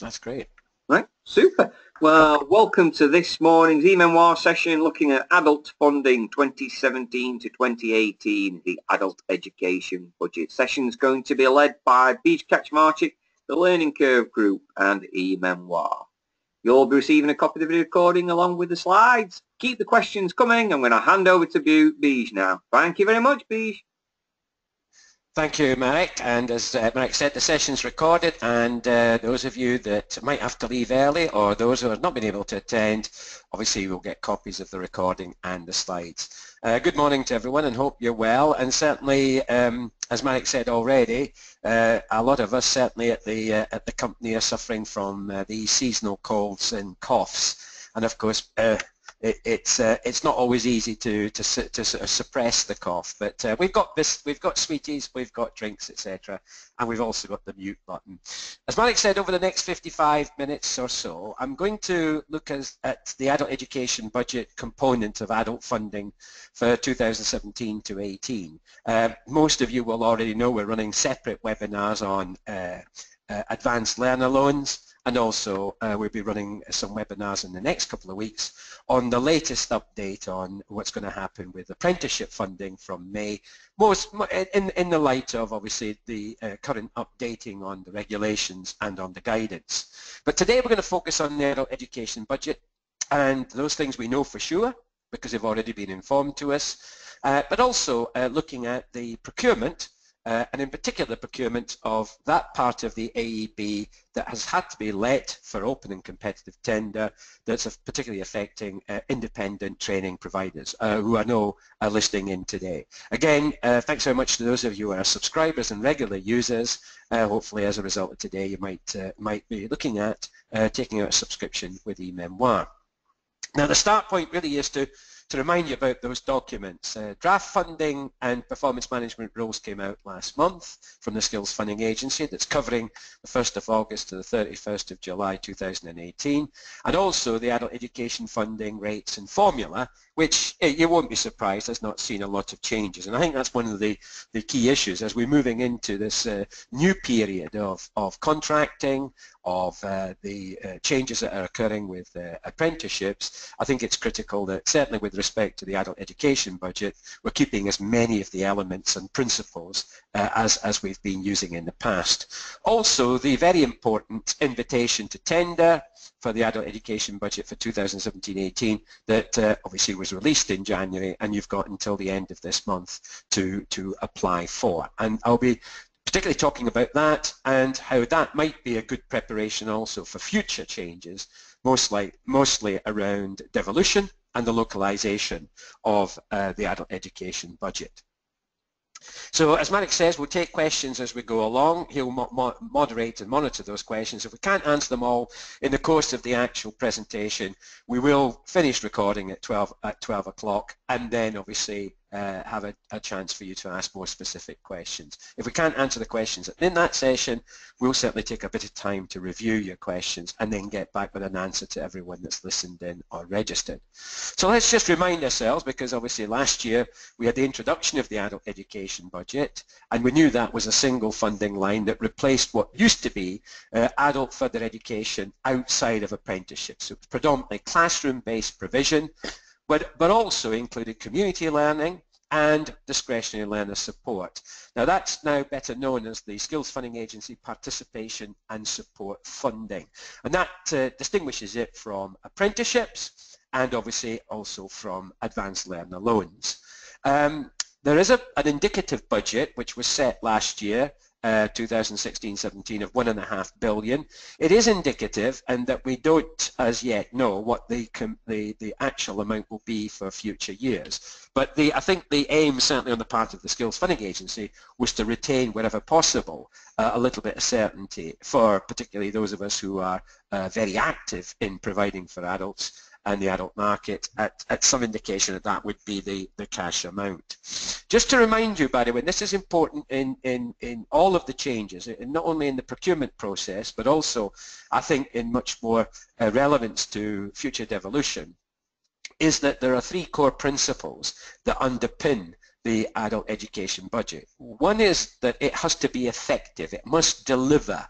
That's great. Right, super. Well, welcome to this morning's e-Memoir session looking at adult funding 2017 to 2018, the adult education budget. Session's going to be led by Beej Kaczmarczyk, the Learning Curve Group, and e-Memoir. You'll be receiving a copy of the recording along with the slides. Keep the questions coming. I'm going to hand over to Beej now. Thank you very much, Beej. Thank you, Marek. And as Marek said, the session's recorded, and those of you that might have to leave early or those who have not been able to attend, obviously you'll get copies of the recording and the slides. Good morning to everyone, and hope you're well. And certainly, as Marek said already, a lot of us certainly at the company are suffering from these seasonal colds and coughs, and of course it's not always easy to sort of suppress the cough, but we've got sweeties, we've got drinks, etc., and we've also got the mute button. As Marek said, over the next 55 minutes or so, I'm going to look at the adult education budget component of adult funding for 2017 to 18. Most of you will already know we're running separate webinars on advanced learner loans, and also we'll be running some webinars in the next couple of weeks on the latest update on what's going to happen with apprenticeship funding from May, in the light of obviously the current updating on the regulations and on the guidance. But today we're going to focus on the adult education budget and those things we know for sure because they've already been informed to us, but also looking at the procurement, and in particular procurement of that part of the AEB that has had to be let for open and competitive tender that's particularly affecting independent training providers who I know are listening in today. Again, thanks very much to those of you who are subscribers and regular users. Hopefully as a result of today you might be looking at taking out a subscription with e-Memoir. Now the start point really is to remind you about those documents. Draft funding and performance management rules came out last month from the Skills Funding Agency that's covering the 1st of August to the 31st of July 2018, and also the adult education funding rates and formula, which you won't be surprised has not seen a lot of changes. And I think that's one of the key issues as we're moving into this new period of contracting, of the changes that are occurring with apprenticeships. I think it's critical that certainly with respect to the adult education budget, we're keeping as many of the elements and principles as we've been using in the past. Also, the very important invitation to tender for the adult education budget for 2017-18 that obviously was released in January, and you've got until the end of this month to apply for. And I'll be particularly talking about that and how that might be a good preparation also for future changes, mostly around devolution and the localization of the adult education budget. So as Marek says, we'll take questions as we go along. He'll moderate and monitor those questions. If we can't answer them all in the course of the actual presentation, we will finish recording at 12 o'clock, and then obviously have a chance for you to ask more specific questions. If we can't answer the questions in that session, we'll certainly take a bit of time to review your questions and then get back with an answer to everyone that's listened in or registered. So let's just remind ourselves, because obviously last year we had the introduction of the adult education budget, and we knew that was a single funding line that replaced what used to be adult further education outside of apprenticeships. So it was predominantly classroom-based provision, but also included community learning and discretionary learner support. Now that's now better known as the Skills Funding Agency Participation and Support Funding, and that distinguishes it from apprenticeships and obviously also from advanced learner loans. There is an indicative budget which was set last year, 2016-17, of $1.5 billion. It is indicative, and that we don't as yet know what the actual amount will be for future years. But I think the aim, certainly on the part of the Skills Funding Agency, was to retain wherever possible a little bit of certainty for particularly those of us who are very active in providing for adults and the adult market, at some indication that would be the cash amount. Just to remind you, by the way, and this is important in all of the changes, not only in the procurement process, but also I think in much more relevance to future devolution, is that there are three core principles that underpin the adult education budget. One is that it has to be effective. It must deliver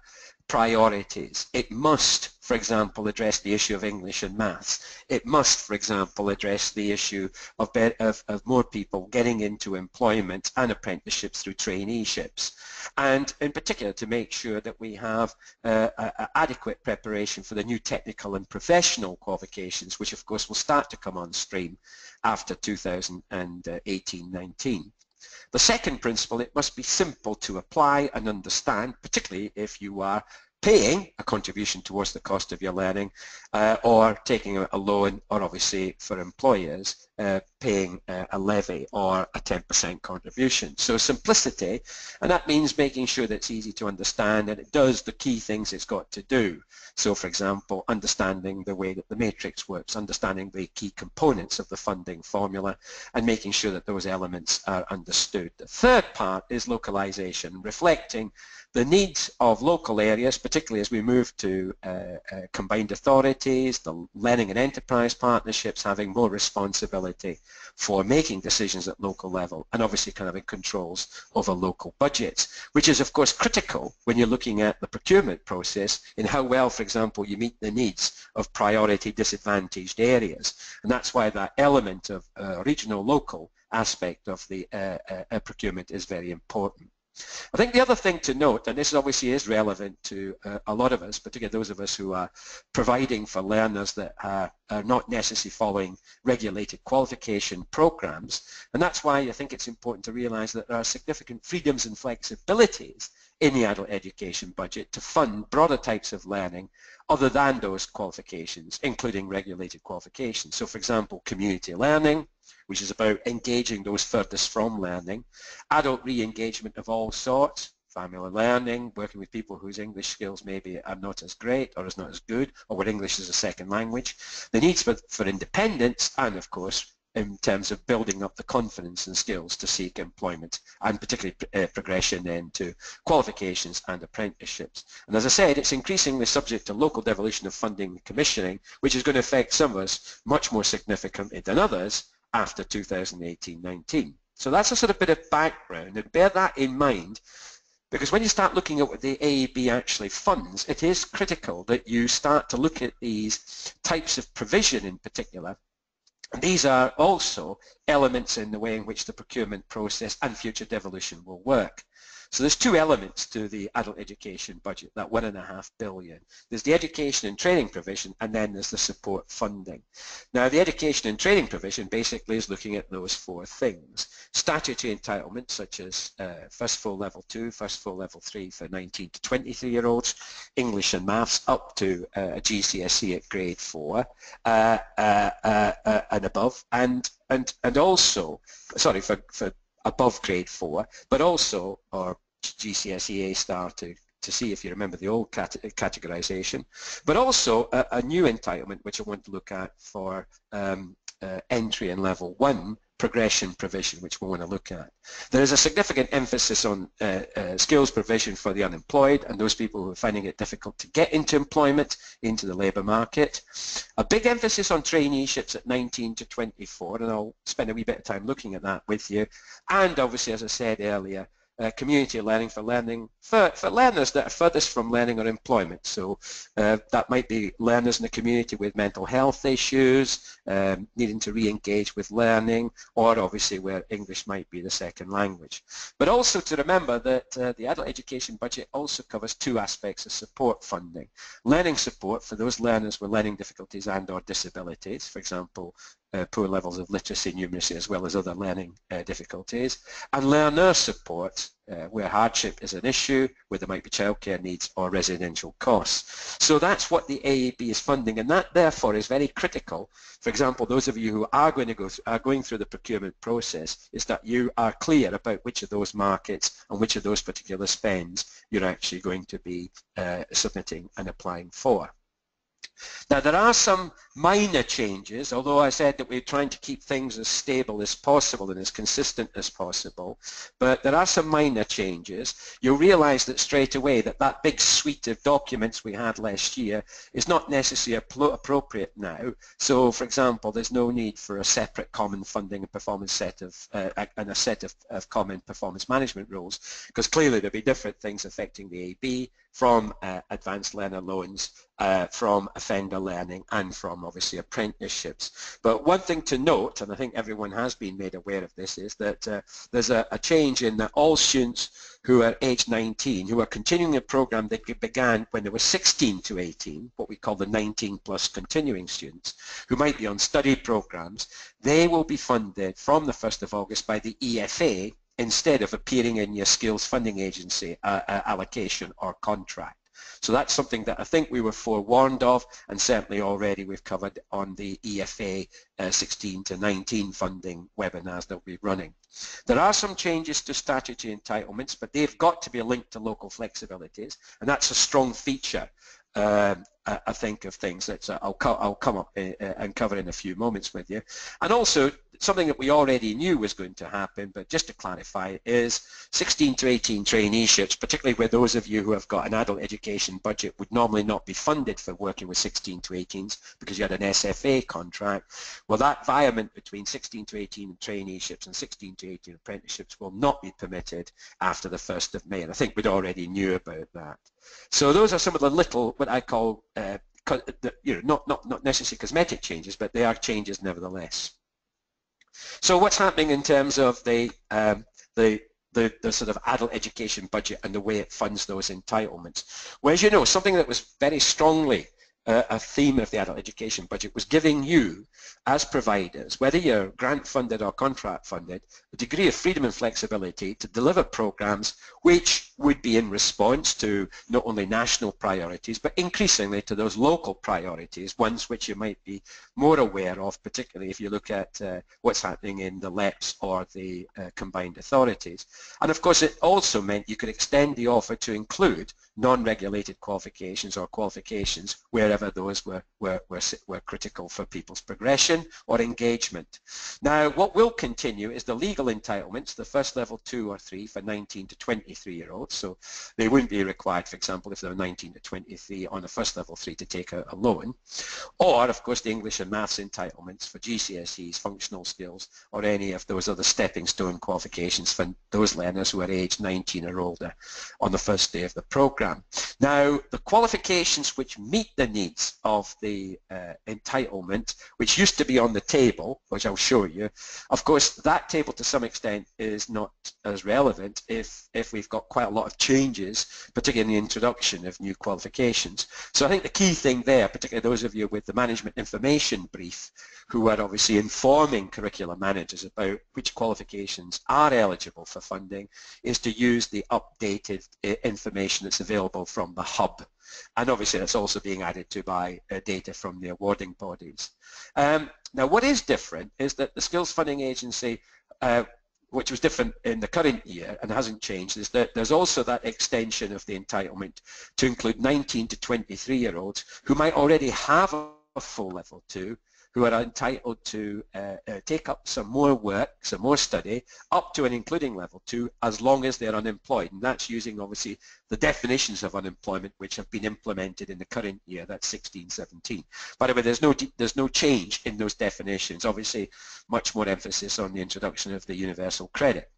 priorities. It must, for example, address the issue of English and maths. It must, for example, address the issue of more people getting into employment and apprenticeships through traineeships. And in particular, to make sure that we have adequate preparation for the new technical and professional qualifications, which of course will start to come on stream after 2018-19. The second principle, it must be simple to apply and understand, particularly if you are paying a contribution towards the cost of your learning or taking a loan, or obviously for employers paying a levy or a 10% contribution. So simplicity, and that means making sure that it's easy to understand and it does the key things it's got to do. So for example, understanding the way that the matrix works, understanding the key components of the funding formula, and making sure that those elements are understood. The third part is localization, reflecting the needs of local areas, particularly as we move to combined authorities, the learning and enterprise partnerships having more responsibility for making decisions at local level, and obviously kind of having controls over local budgets, which is of course critical when you're looking at the procurement process in how well, for example, you meet the needs of priority disadvantaged areas. And that's why that element of regional local aspect of the procurement is very important. I think the other thing to note, and this obviously is relevant to a lot of us, particularly those of us who are providing for learners that are not necessarily following regulated qualification programs, and that's why I think it's important to realise that there are significant freedoms and flexibilities in the adult education budget to fund broader types of learning other than those qualifications, including regulated qualifications. So for example, community learning, which is about engaging those furthest from learning, adult re-engagement of all sorts, family learning, working with people whose English skills maybe are not as great or is not as good, or where English is a second language, the needs for independence, and of course in terms of building up the confidence and skills to seek employment, and particularly progression into qualifications and apprenticeships. And as I said, it's increasingly subject to local devolution of funding and commissioning, which is going to affect some of us much more significantly than others after 2018-19. So that's a sort of bit of background, and bear that in mind, because when you start looking at what the AEB actually funds, it is critical that you start to look at these types of provision in particular. And these are also elements in the way in which the procurement process and future devolution will work. So there's two elements to the adult education budget, that $1.5 billion. There's the education and training provision, and then there's the support funding. Now the education and training provision basically is looking at those four things. Statutory entitlements such as first full level 2, first full level 3 for 19 to 23-year-olds, English and maths up to a GCSE at grade 4 and above, and also, sorry, for above grade 4, but also, or GCSE A star to see if you remember the old categorization, but also a new entitlement which I want to look at for entry in level 1 progression provision, which we want to look at. There is a significant emphasis on skills provision for the unemployed and those people who are finding it difficult to get into employment, into the labour market. A big emphasis on traineeships at 19 to 24, and I'll spend a wee bit of time looking at that with you. And obviously, as I said earlier, community learning for learners that are furthest from learning or employment. So that might be learners in the community with mental health issues, needing to re-engage with learning, or obviously where English might be the second language. But also to remember that the adult education budget also covers two aspects of support funding. Learning support for those learners with learning difficulties and or disabilities, for example, poor levels of literacy, numeracy, as well as other learning difficulties, and learner support where hardship is an issue, where there might be childcare needs or residential costs. So that's what the AEB is funding, and that therefore is very critical. For example, those of you who are going through the procurement process, is that you are clear about which of those markets and which of those particular spends you're actually going to be submitting and applying for. Now there are some minor changes, although I said that we're trying to keep things as stable as possible and as consistent as possible, but there are some minor changes. You'll realise that straight away that big suite of documents we had last year is not necessarily appropriate now. So for example, there's no need for a separate common funding and performance set of and a set of common performance management rules, because clearly there'll be different things affecting the AB, from advanced learner loans, from offender learning, and from obviously apprenticeships. But one thing to note, and I think everyone has been made aware of this, is that there's a change in that all students who are age 19, who are continuing a program that began when they were 16 to 18, what we call the 19 plus continuing students, who might be on study programs, they will be funded from the 1st of August by the EFA instead of appearing in your skills funding agency allocation or contract. So that's something that I think we were forewarned of, and certainly already we've covered on the EFA 16 to 19 funding webinars that we'll be running. There are some changes to statutory entitlements, but they've got to be linked to local flexibilities, and that's a strong feature, I think, of things that I'll come up and cover in a few moments with you. And also, something that we already knew was going to happen, but just to clarify, is 16 to 18 traineeships, particularly where those of you who have got an adult education budget would normally not be funded for working with 16 to 18s because you had an SFA contract. Well, that environment between 16 to 18 traineeships and 16 to 18 apprenticeships will not be permitted after the 1st of May, and I think we'd already knew about that. So those are some of the little, what I call, not necessarily cosmetic changes, but they are changes nevertheless. So what's happening in terms of the sort of adult education budget and the way it funds those entitlements? Well, as you know, something that was very strongly a theme of the adult education budget was giving you, as providers, whether you're grant funded or contract funded, a degree of freedom and flexibility to deliver programs which would be in response to not only national priorities, but increasingly to those local priorities, ones which you might be more aware of, particularly if you look at what's happening in the LEPs or the combined authorities. And of course, it also meant you could extend the offer to include non-regulated qualifications or qualifications wherever those were critical for people's progression or engagement. Now, what will continue is the legal entitlements, the first level 2 or 3 for 19 to 23-year-olds. So they wouldn't be required, for example, if they're 19 to 23 on a first level 3 to take out a loan. Or, of course, the English and Maths entitlements for GCSEs, functional skills, or any of those other stepping stone qualifications for those learners who are aged 19 or older on the first day of the program. Now, the qualifications which meet the needs of the entitlement, which used to be on the table, which I'll show you, of course, that table to some extent is not as relevant if we've got quite a lot of changes, particularly in the introduction of new qualifications. So I think the key thing there, particularly those of you with the management information brief, who are obviously informing curriculum managers about which qualifications are eligible for funding, is to use the updated information that's available from the hub. And obviously that's also being added to by data from the awarding bodies. Now, what is different is that the Skills Funding Agency, which was different in the current year and hasn't changed, is that there's also that extension of the entitlement to include 19 to 23-year-olds who might already have a full level 2, who are entitled to take up some more work, some more study, up to and including level 2, as long as they're unemployed. And that's using, obviously, the definitions of unemployment which have been implemented in the current year, that's 16-17. By the way, there's no change in those definitions. Obviously, much more emphasis on the introduction of the universal credit.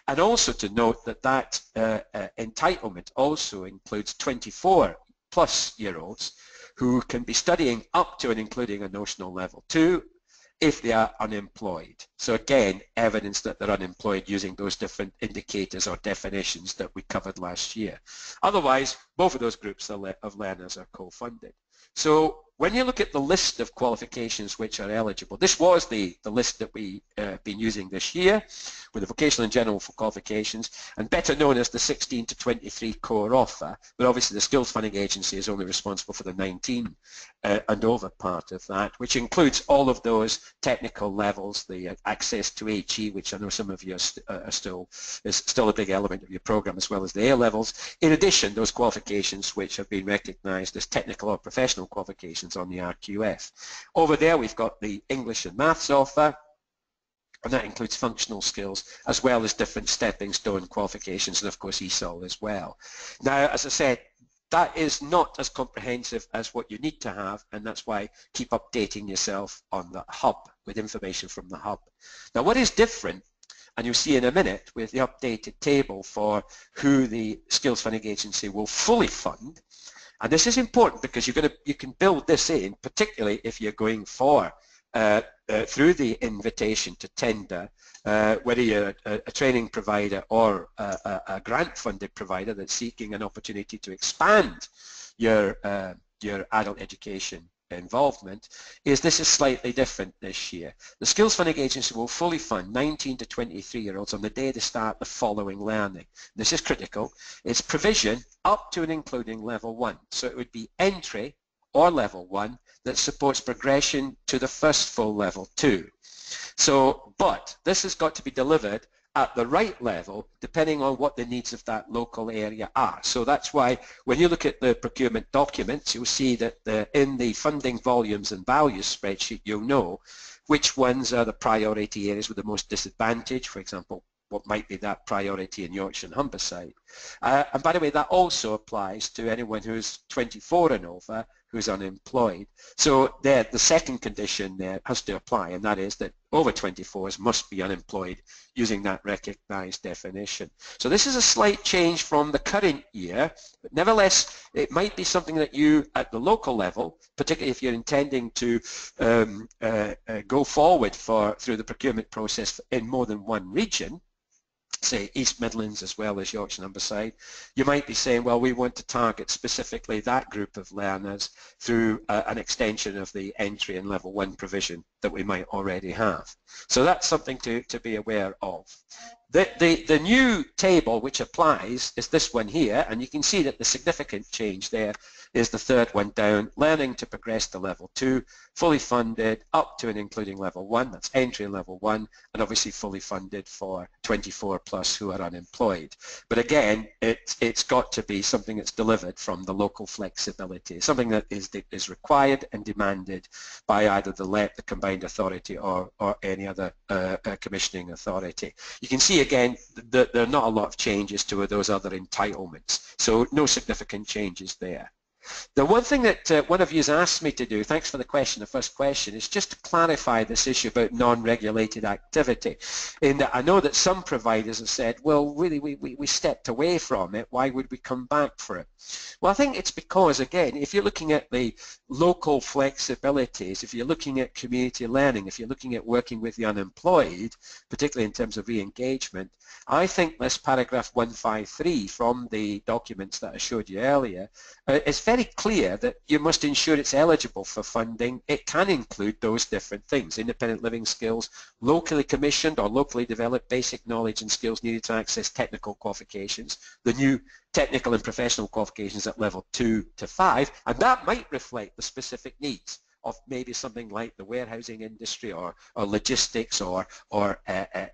And also to note that that entitlement also includes 24-plus-year-olds who can be studying up to and including a notional level 2 if they are unemployed. So again, evidence that they're unemployed using those different indicators or definitions that we covered last year. Otherwise, both of those groups of learners are co-funded. So when you look at the list of qualifications which are eligible, this was the list that we've been using this year with the vocational and general qualifications, and better known as the 16 to 23 core offer, but obviously the Skills Funding Agency is only responsible for the 19 and over part of that, which includes all of those technical levels, the access to HE, which I know some of you is still a big element of your program, as well as the A levels. In addition, those qualifications which have been recognised as technical or professional qualifications on the RQF. Over there we've got the English and Maths offer, and that includes functional skills as well as different stepping stone qualifications, and of course ESOL as well. Now, as I said, that is not as comprehensive as what you need to have, and that's why keep updating yourself on the hub with information from the hub. Now, what is different and you'll see in a minute with the updated table for who the Skills Funding Agency will fully fund. And this is important because you can build this in, particularly if you're going for through the invitation to tender, whether you're a training provider or a grant-funded provider that's seeking an opportunity to expand your adult education involvement, this is slightly different this year. The Skills Funding Agency will fully fund 19 to 23-year-olds on the day they start the following learning. This is critical. It's provision up to and including level 1. So it would be entry or level 1 that supports progression to the first full level 2. So, but this has got to be delivered at the right level depending on what the needs of that local area are. So that's why when you look at the procurement documents, you'll see that in the funding volumes and values spreadsheet, you'll know which ones are the priority areas with the most disadvantage, for example, what might be that priority in Yorkshire and Humberside. And by the way, that also applies to anyone who's 24 and over who's unemployed. So there, the second condition there has to apply, and that is that over 24s must be unemployed using that recognised definition. So this is a slight change from the current year, but nevertheless, it might be something that you, at the local level, particularly if you're intending to go forward through the procurement process in more than one region, say East Midlands as well as Yorkshire and Humberside, you might be saying, well, we want to target specifically that group of learners through an extension of the entry and level 1 provision that we might already have. So that's something to be aware of. The new table which applies is this one here, and you can see that the significant change there is the third one down, learning to progress to level 2, fully funded up to and including level 1, that's entry and level 1, and obviously fully funded for 24 plus who are unemployed. But again, it's got to be something that's delivered from the local flexibility, something that is required and demanded by either the combined authority or any other commissioning authority. You can see again that there are not a lot of changes to those other entitlements, so no significant changes there. The one thing that one of you has asked me to do, thanks for the question, the first question, is just to clarify this issue about non-regulated activity. In that I know that some providers have said, well, really, we stepped away from it, why would we come back for it? Well, I think it's because, again, if you're looking at the local flexibilities, if you're looking at community learning, if you're looking at working with the unemployed, particularly in terms of re-engagement, I think this paragraph 153 from the documents that I showed you earlier is very clear that you must ensure it's eligible for funding. It can include those different things: independent living skills, locally commissioned or locally developed basic knowledge and skills needed to access technical qualifications, the new technical and professional qualifications at level 2 to 5, and that might reflect the specific needs of maybe something like the warehousing industry or logistics or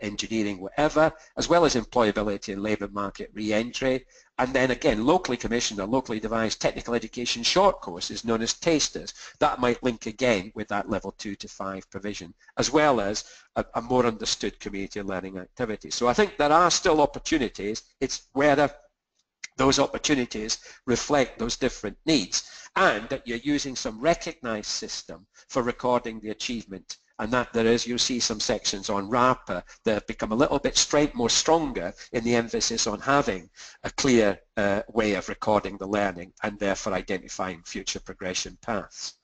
engineering, whatever, as well as employability and labour market re-entry. And then again, locally commissioned or locally devised technical education short courses known as tasters. That might link again with that level 2 to 5 provision, as well as a more understood community learning activity. So I think there are still opportunities. It's whether those opportunities reflect those different needs, and that you're using some recognised system for recording the achievement, and that there is, you'll see some sections on RAPA that have become a little bit more stronger in the emphasis on having a clear way of recording the learning and therefore identifying future progression paths.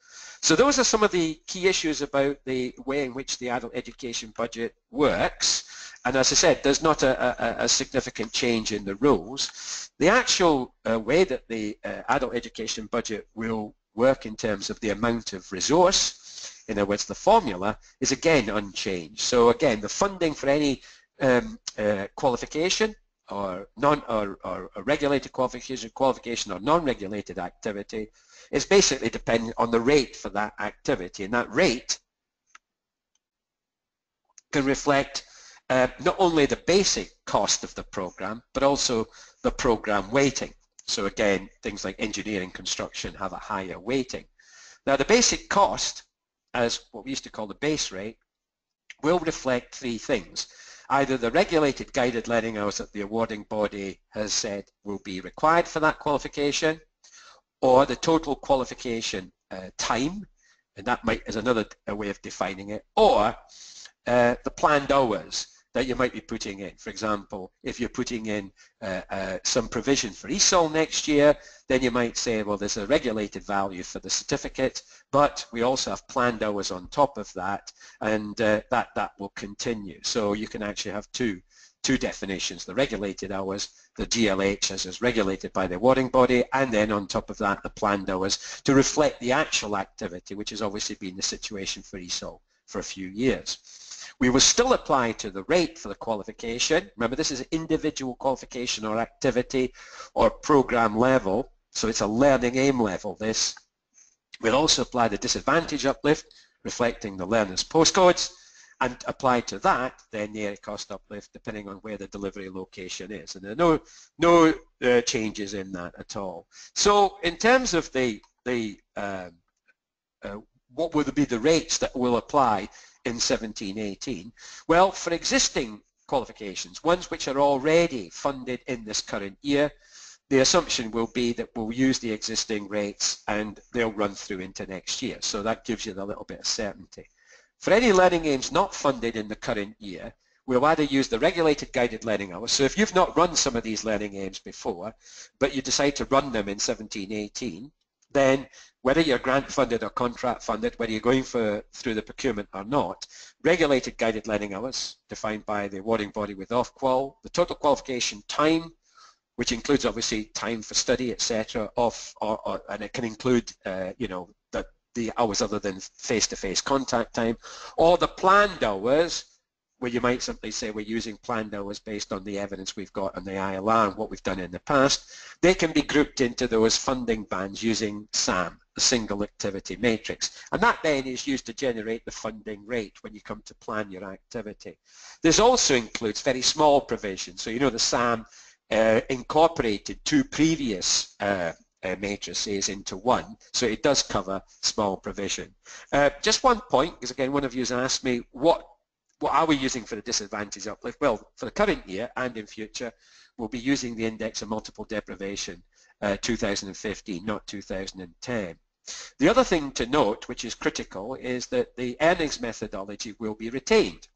So those are some of the key issues about the way in which the adult education budget works. And as I said, there's not a significant change in the rules. The actual way that the adult education budget will work in terms of the amount of resource, in other words, the formula, is again unchanged. So again, the funding for any qualification or regulated qualification or non-regulated activity is basically dependent on the rate for that activity, and that rate can reflect not only the basic cost of the program, but also the program weighting. So again, things like engineering, construction have a higher weighting. Now the basic cost, as what we used to call the base rate, will reflect three things. Either the regulated guided learning hours that the awarding body has said will be required for that qualification, or the total qualification time, and that is another way of defining it, or the planned hours that you might be putting in. For example, if you're putting in some provision for ESOL next year, then you might say, well, there's a regulated value for the certificate, but we also have planned hours on top of that, and that will continue. So you can actually have two definitions, the regulated hours, the GLH as is regulated by the awarding body, and then on top of that the planned hours to reflect the actual activity, which has obviously been the situation for ESOL for a few years. We will still apply to the rate for the qualification. Remember, this is an individual qualification or activity or program level, so it's a learning aim level, this. We'll also apply the disadvantage uplift, reflecting the learner's postcodes, and apply to that then the area cost uplift depending on where the delivery location is. And there are no changes in that at all. So in terms of what will be the rates that will apply in 17-18? Well, for existing qualifications, ones which are already funded in this current year, the assumption will be that we'll use the existing rates and they'll run through into next year. So that gives you a little bit of certainty. For any learning aims not funded in the current year, we'll either use the regulated guided learning hours. So if you've not run some of these learning aims before, but you decide to run them in 17-18, then whether you're grant funded or contract funded, whether you're going through the procurement or not, regulated guided learning hours defined by the awarding body with off-qual, the total qualification time, which includes obviously time for study, etc., and it can include the hours other than face-to-face contact time, or the planned hours, where you might simply say we're using planned hours based on the evidence we've got on the ILR and what we've done in the past. They can be grouped into those funding bands using SAM, the single activity matrix, and that then is used to generate the funding rate when you come to plan your activity. This also includes very small provisions. So the SAM incorporated two previous matrices into one, so it does cover small provision. Just one point, because again one of you has asked me what are we using for the disadvantage uplift? Well, for the current year and in future, we'll be using the index of multiple deprivation 2015, not 2010. The other thing to note, which is critical, is that the earnings methodology will be retained.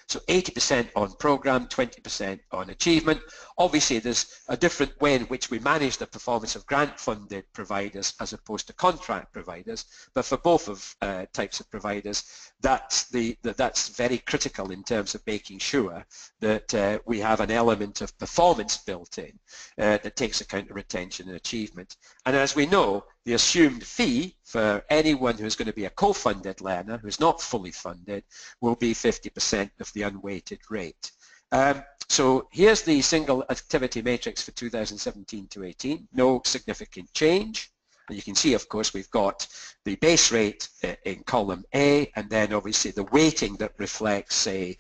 So 80% on program, 20% on achievement. Obviously there's a different way in which we manage the performance of grant-funded providers as opposed to contract providers, but for both of types of providers, that's very critical in terms of making sure that we have an element of performance built in that takes account of retention and achievement. And as we know, the assumed fee for anyone who's going to be a co-funded learner who's not fully funded will be 50% of the unweighted rate. So here's the single activity matrix for 2017 to 18, no significant change. And you can see, of course, we've got the base rate in column A, and then obviously the weighting that reflects, say,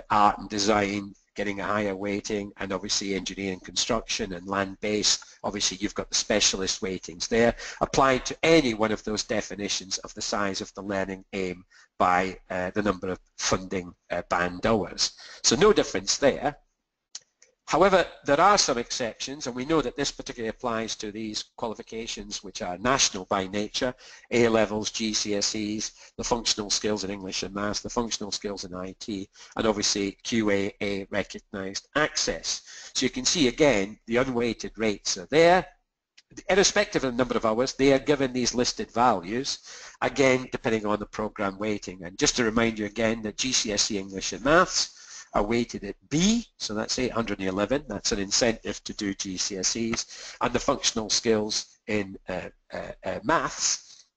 art and design getting a higher weighting, and obviously engineering, construction and land-based. Obviously you've got the specialist weightings there, applied to any one of those definitions of the size of the learning aim by the number of funding band hours. So no difference there. However, there are some exceptions, and we know that this particularly applies to these qualifications which are national by nature, A-levels, GCSEs, the functional skills in English and Maths, the functional skills in IT, and obviously QAA recognised access. So you can see again the unweighted rates are there. Irrespective of the number of hours, they are given these listed values, again depending on the programme weighting. And just to remind you again that GCSE English and Maths are weighted at B, so that's 811, that's an incentive to do GCSEs, and the functional skills in Maths,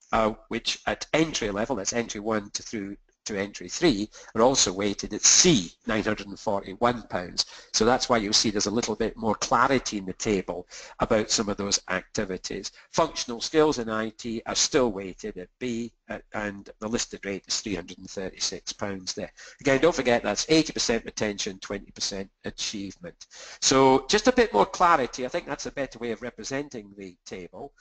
which at entry level, that's entry 1 through to entry 3, are also weighted at C, £941. So that's why you'll see there's a little bit more clarity in the table about some of those activities. Functional skills in IT are still weighted at B, and the listed rate is £336 there. Again, don't forget that's 80% retention, 20% achievement. So just a bit more clarity. I think that's a better way of representing the table.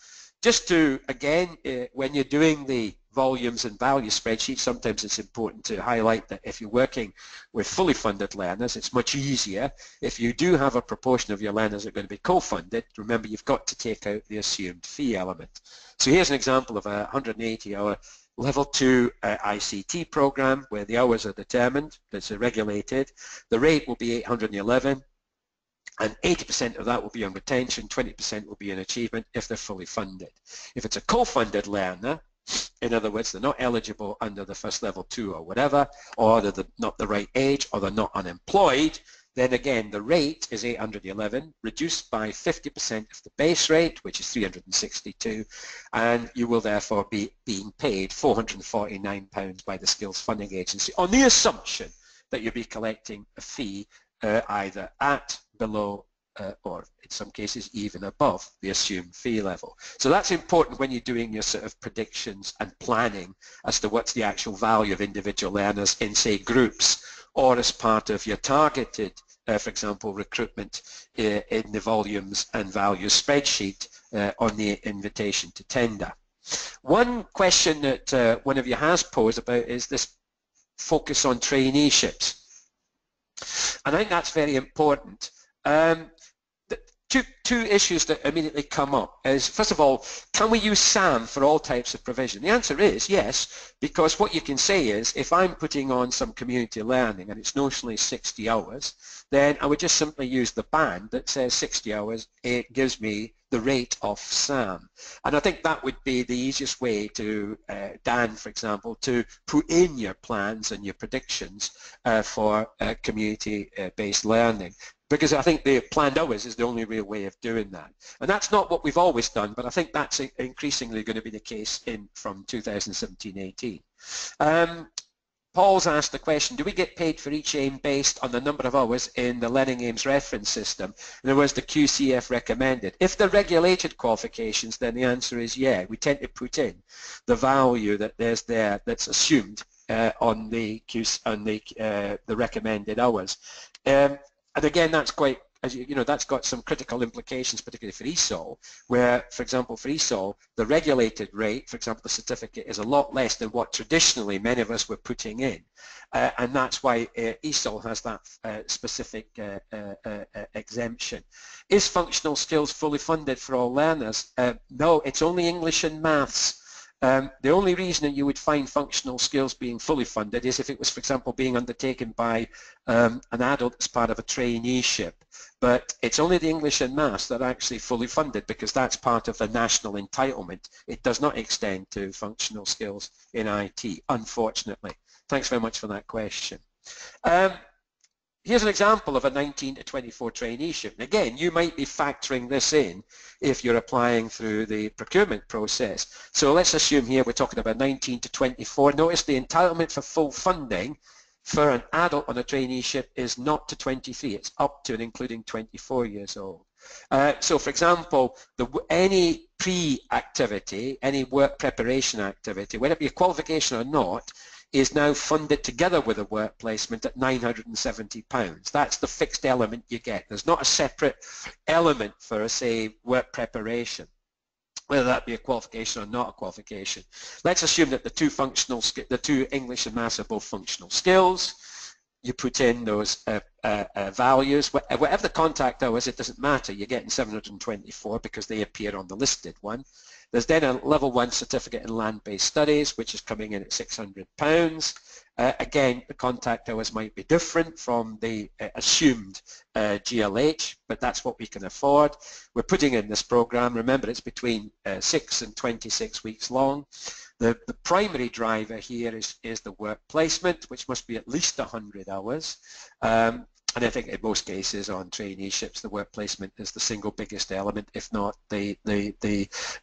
Just to, again, when you're doing the volumes and value spreadsheets, sometimes it's important to highlight that if you're working with fully funded learners, it's much easier. If you do have a proportion of your learners that are going to be co-funded, remember you've got to take out the assumed fee element. So here's an example of a 180-hour Level 2 ICT program, where the hours are determined, that's regulated. The rate will be 811, and 80% of that will be on retention, 20% will be in achievement if they're fully funded. If it's a co-funded learner, in other words, they're not eligible under the first level 2 or whatever, or they're not the right age, or they're not unemployed, then again the rate is 811, reduced by 50% of the base rate, which is 362, and you will therefore be being paid £449 by the Skills Funding Agency on the assumption that you'll be collecting a fee either at, below, or in some cases even above the assumed fee level. So that's important when you're doing your sort of predictions and planning as to what's the actual value of individual learners in, say, groups, or as part of your targeted, for example, recruitment in the volumes and values spreadsheet on the invitation to tender. One question that one of you has posed about is this focus on traineeships. And I think that's very important. Two issues that immediately come up is, first of all, can we use SAM for all types of provision? The answer is yes, because what you can say is, if I'm putting on some community learning and it's notionally 60 hours, then I would just simply use the band that says 60 hours. It gives me the rate of SAM. And I think that would be the easiest way to, Dan, for example, to put in your plans and your predictions for community-based learning. Because I think the planned hours is the only real way of doing that. And that's not what we've always done, but I think that's increasingly going to be the case from 2017-18. Paul's asked the question, do we get paid for each aim based on the number of hours in the Learning Aims reference system? In other words, the QCF recommended. If they're regulated qualifications, then the answer is yeah. We tend to put in the value that there's there that's assumed on the recommended hours. And again, that's quite, as you know, that's got some critical implications, particularly for ESOL, where, for example, for ESOL, the regulated rate, for example, the certificate, is a lot less than what traditionally many of us were putting in. And that's why ESOL has that specific exemption. Is functional skills fully funded for all learners? No, it's only English and maths. The only reason that you would find functional skills being fully funded is if it was, for example, being undertaken by an adult as part of a traineeship. But it's only the English and maths that are actually fully funded because that's part of the national entitlement. It does not extend to functional skills in IT, unfortunately. Thanks very much for that question. Here's an example of a 19 to 24 traineeship. And again, you might be factoring this in if you're applying through the procurement process. So let's assume here we're talking about 19 to 24. Notice the entitlement for full funding for an adult on a traineeship is not to 23. It's up to and including 24 years old. So for example, any pre-activity, any work preparation activity, whether it be a qualification or not, is now funded together with a work placement at £970. That's the fixed element you get. There's not a separate element for, say, work preparation, whether that be a qualification or not a qualification. Let's assume that the two English and maths are both functional skills. You put in those values. Whatever the contact hours, it doesn't matter. You're getting 724 because they appear on the listed one. There's then a level 1 certificate in land-based studies, which is coming in at £600. Again, the contact hours might be different from the assumed GLH, but that's what we can afford. We're putting in this program. Remember, it's between 6 and 26 weeks long. The primary driver here is the work placement, which must be at least 100 hours. And I think in most cases on traineeships, the work placement is the single biggest element, if not the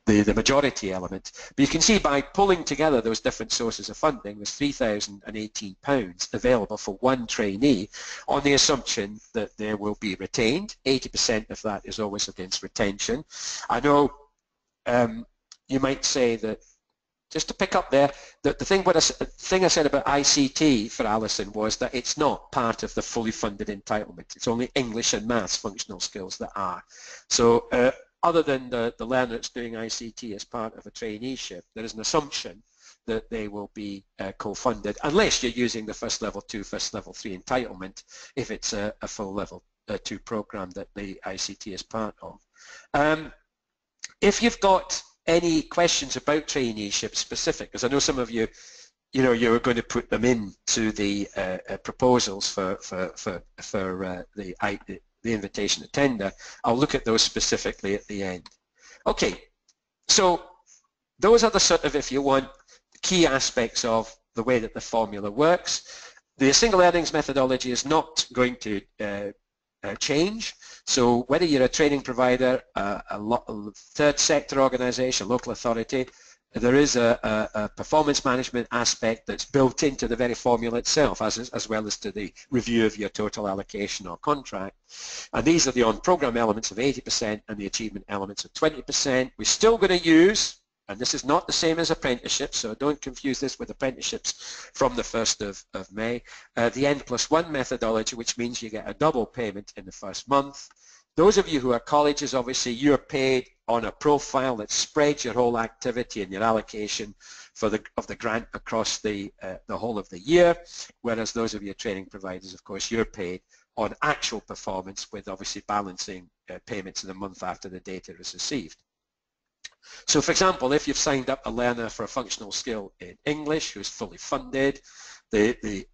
majority element. But you can see by pulling together those different sources of funding, there's £3,018 available for one trainee on the assumption that they will be retained. 80% of that is always against retention. I know you might say that, just to pick up there, the thing I said about ICT for Alison was that it's not part of the fully funded entitlement. It's only English and maths functional skills that are. So other than the learner that's doing ICT as part of a traineeship, there is an assumption that they will be co-funded, unless you're using the first level 2, first level 3 entitlement, if it's a full level 2 program that the ICT is part of. If you've got any questions about traineeship specific, because I know some of you, you were going to put them into the proposals for the invitation to tender. I'll look at those specifically at the end. Okay, so those are the sort of, if you want, key aspects of the way that the formula works. The single earnings methodology is not going to change. So whether you're a training provider, a third sector organisation, local authority, there is a performance management aspect that's built into the very formula itself, as well as to the review of your total allocation or contract. And these are the on-programme elements of 80% and the achievement elements of 20%. We're still going to use, and this is not the same as apprenticeships, so don't confuse this with apprenticeships from the 1st of May, the N+1 methodology, which means you get a double payment in the first month. Those of you who are colleges, obviously, you're paid on a profile that spreads your whole activity and your allocation of the grant across the whole of the year, whereas those of you training providers, of course, you're paid on actual performance with obviously balancing payments in the month after the data is received. So, for example, if you've signed up a learner for a functional skill in English who's fully funded, the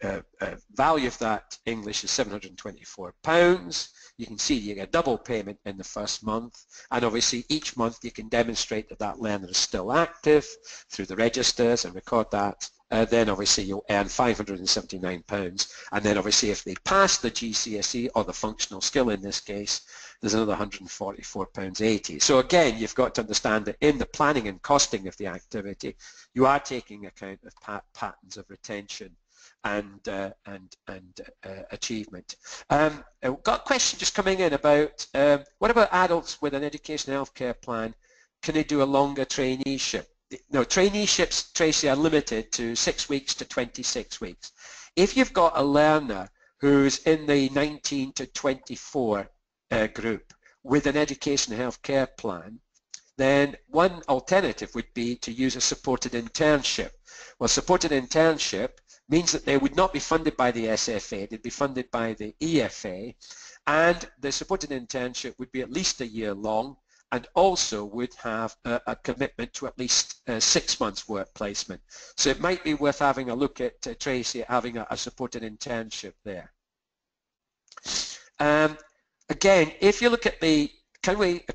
value of that English is £724. You can see you get a double payment in the first month, and obviously each month you can demonstrate that that learner is still active through the registers and record that. Then obviously you'll earn £579, and then obviously if they pass the GCSE or the functional skill in this case, there's another £144.80. So again, you've got to understand that in the planning and costing of the activity, you are taking account of patterns of retention and achievement. I've got a question just coming in about what about adults with an education healthcare plan? Can they do a longer traineeship? No, traineeships, Tracy, are limited to 6 weeks to 26 weeks. If you've got a learner who's in the 19 to 24 group with an education healthcare plan, then one alternative would be to use a supported internship. Well, supported internship means that they would not be funded by the SFA, they'd be funded by the EFA, and the supported internship would be at least a year long and also would have a commitment to at least 6 months work placement. So it might be worth having a look at, Tracy, having a supported internship there. Again, if you look at a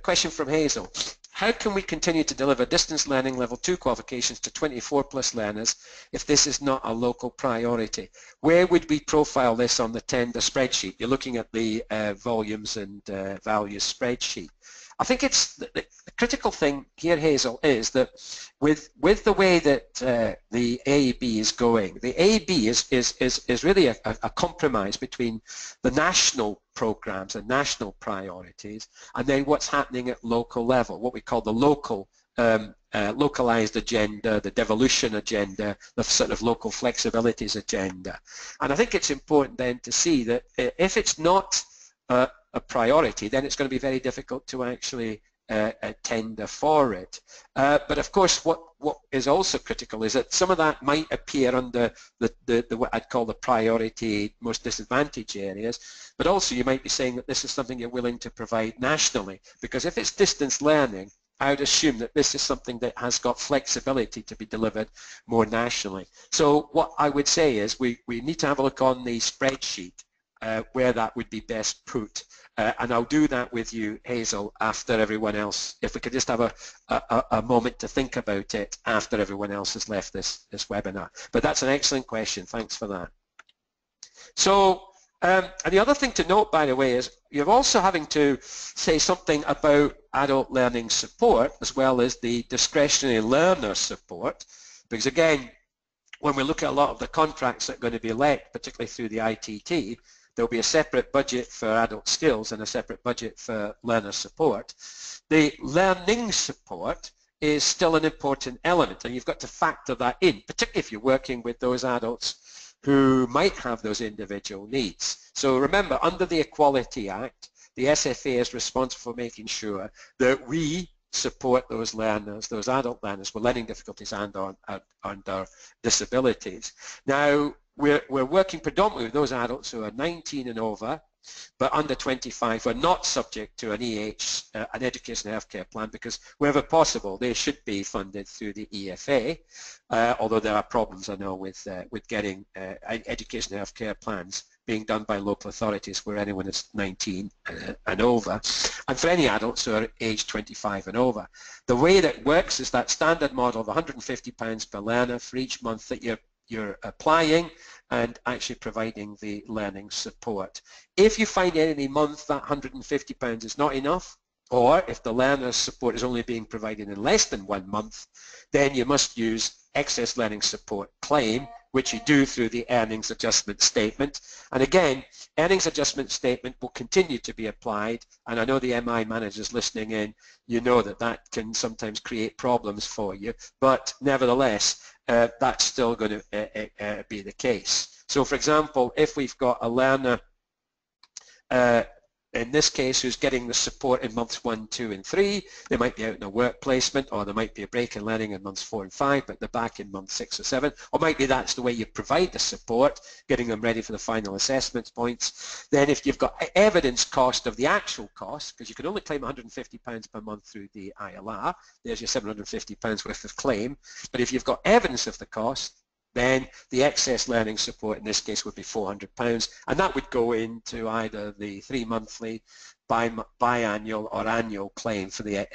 question from Hazel, how can we continue to deliver distance learning level 2 qualifications to 24 plus learners if this is not a local priority? Where would we profile this on the tender spreadsheet? You're looking at the volumes and values spreadsheet. I think it's the critical thing here, Hazel, is that with the way that the AEB is going, the AEB is really a compromise between the national programs and national priorities and then what's happening at local level, what we call the local localized agenda, the devolution agenda, the sort of local flexibilities agenda. And I think it's important then to see that if it's not a priority, then it's going to be very difficult to actually tender for it. But of course, what is also critical is that some of that might appear under the what I'd call the priority most disadvantaged areas, but also you might be saying that this is something you're willing to provide nationally, because if it's distance learning, I would assume that this is something that has got flexibility to be delivered more nationally. So what I would say is we need to have a look on the spreadsheet where that would be best put. And I'll do that with you, Hazel, after everyone else. If we could just have a moment to think about it after everyone else has left this webinar. But that's an excellent question. Thanks for that. So, and the other thing to note, by the way, is you're also having to say something about adult learning support as well as the discretionary learner support. Because again, when we look at a lot of the contracts that are going to be let, particularly through the ITT, there'll be a separate budget for adult skills and a separate budget for learner support. The learning support is still an important element, and you've got to factor that in, particularly if you're working with those adults who might have those individual needs. So remember, under the Equality Act, the SFA is responsible for making sure that we support those learners, those adult learners with learning difficulties and under disabilities. Now, we're working predominantly with those adults who are 19 and over, but under 25 are not subject to an an education healthcare plan, because wherever possible they should be funded through the EFA, although there are problems, I know, with getting education healthcare plans being done by local authorities where anyone is 19 and over, and for any adults who are aged 25 and over. The way that works is that standard model of £150 per learner for each month that you're applying and actually providing the learning support. If you find any month that £150 is not enough, or if the learner's support is only being provided in less than 1 month, then you must use excess learning support claim, which you do through the earnings adjustment statement. And again, earnings adjustment statement will continue to be applied, and I know the MI managers listening in, you know that that can sometimes create problems for you, but nevertheless, that's still going to be the case. So for example, if we've got a learner in this case who's getting the support in months 1, 2 and 3, they might be out in a work placement, or there might be a break in learning in months 4 and 5, but they're back in month 6 or 7, or might be that's the way you provide the support, getting them ready for the final assessment points. Then if you've got evidence cost of the actual cost, because you can only claim £150 per month through the ILR, there's your £750 worth of claim, but if you've got evidence of the cost, then the excess learning support in this case would be £400, and that would go into either the 3-monthly, biannual or annual claim for the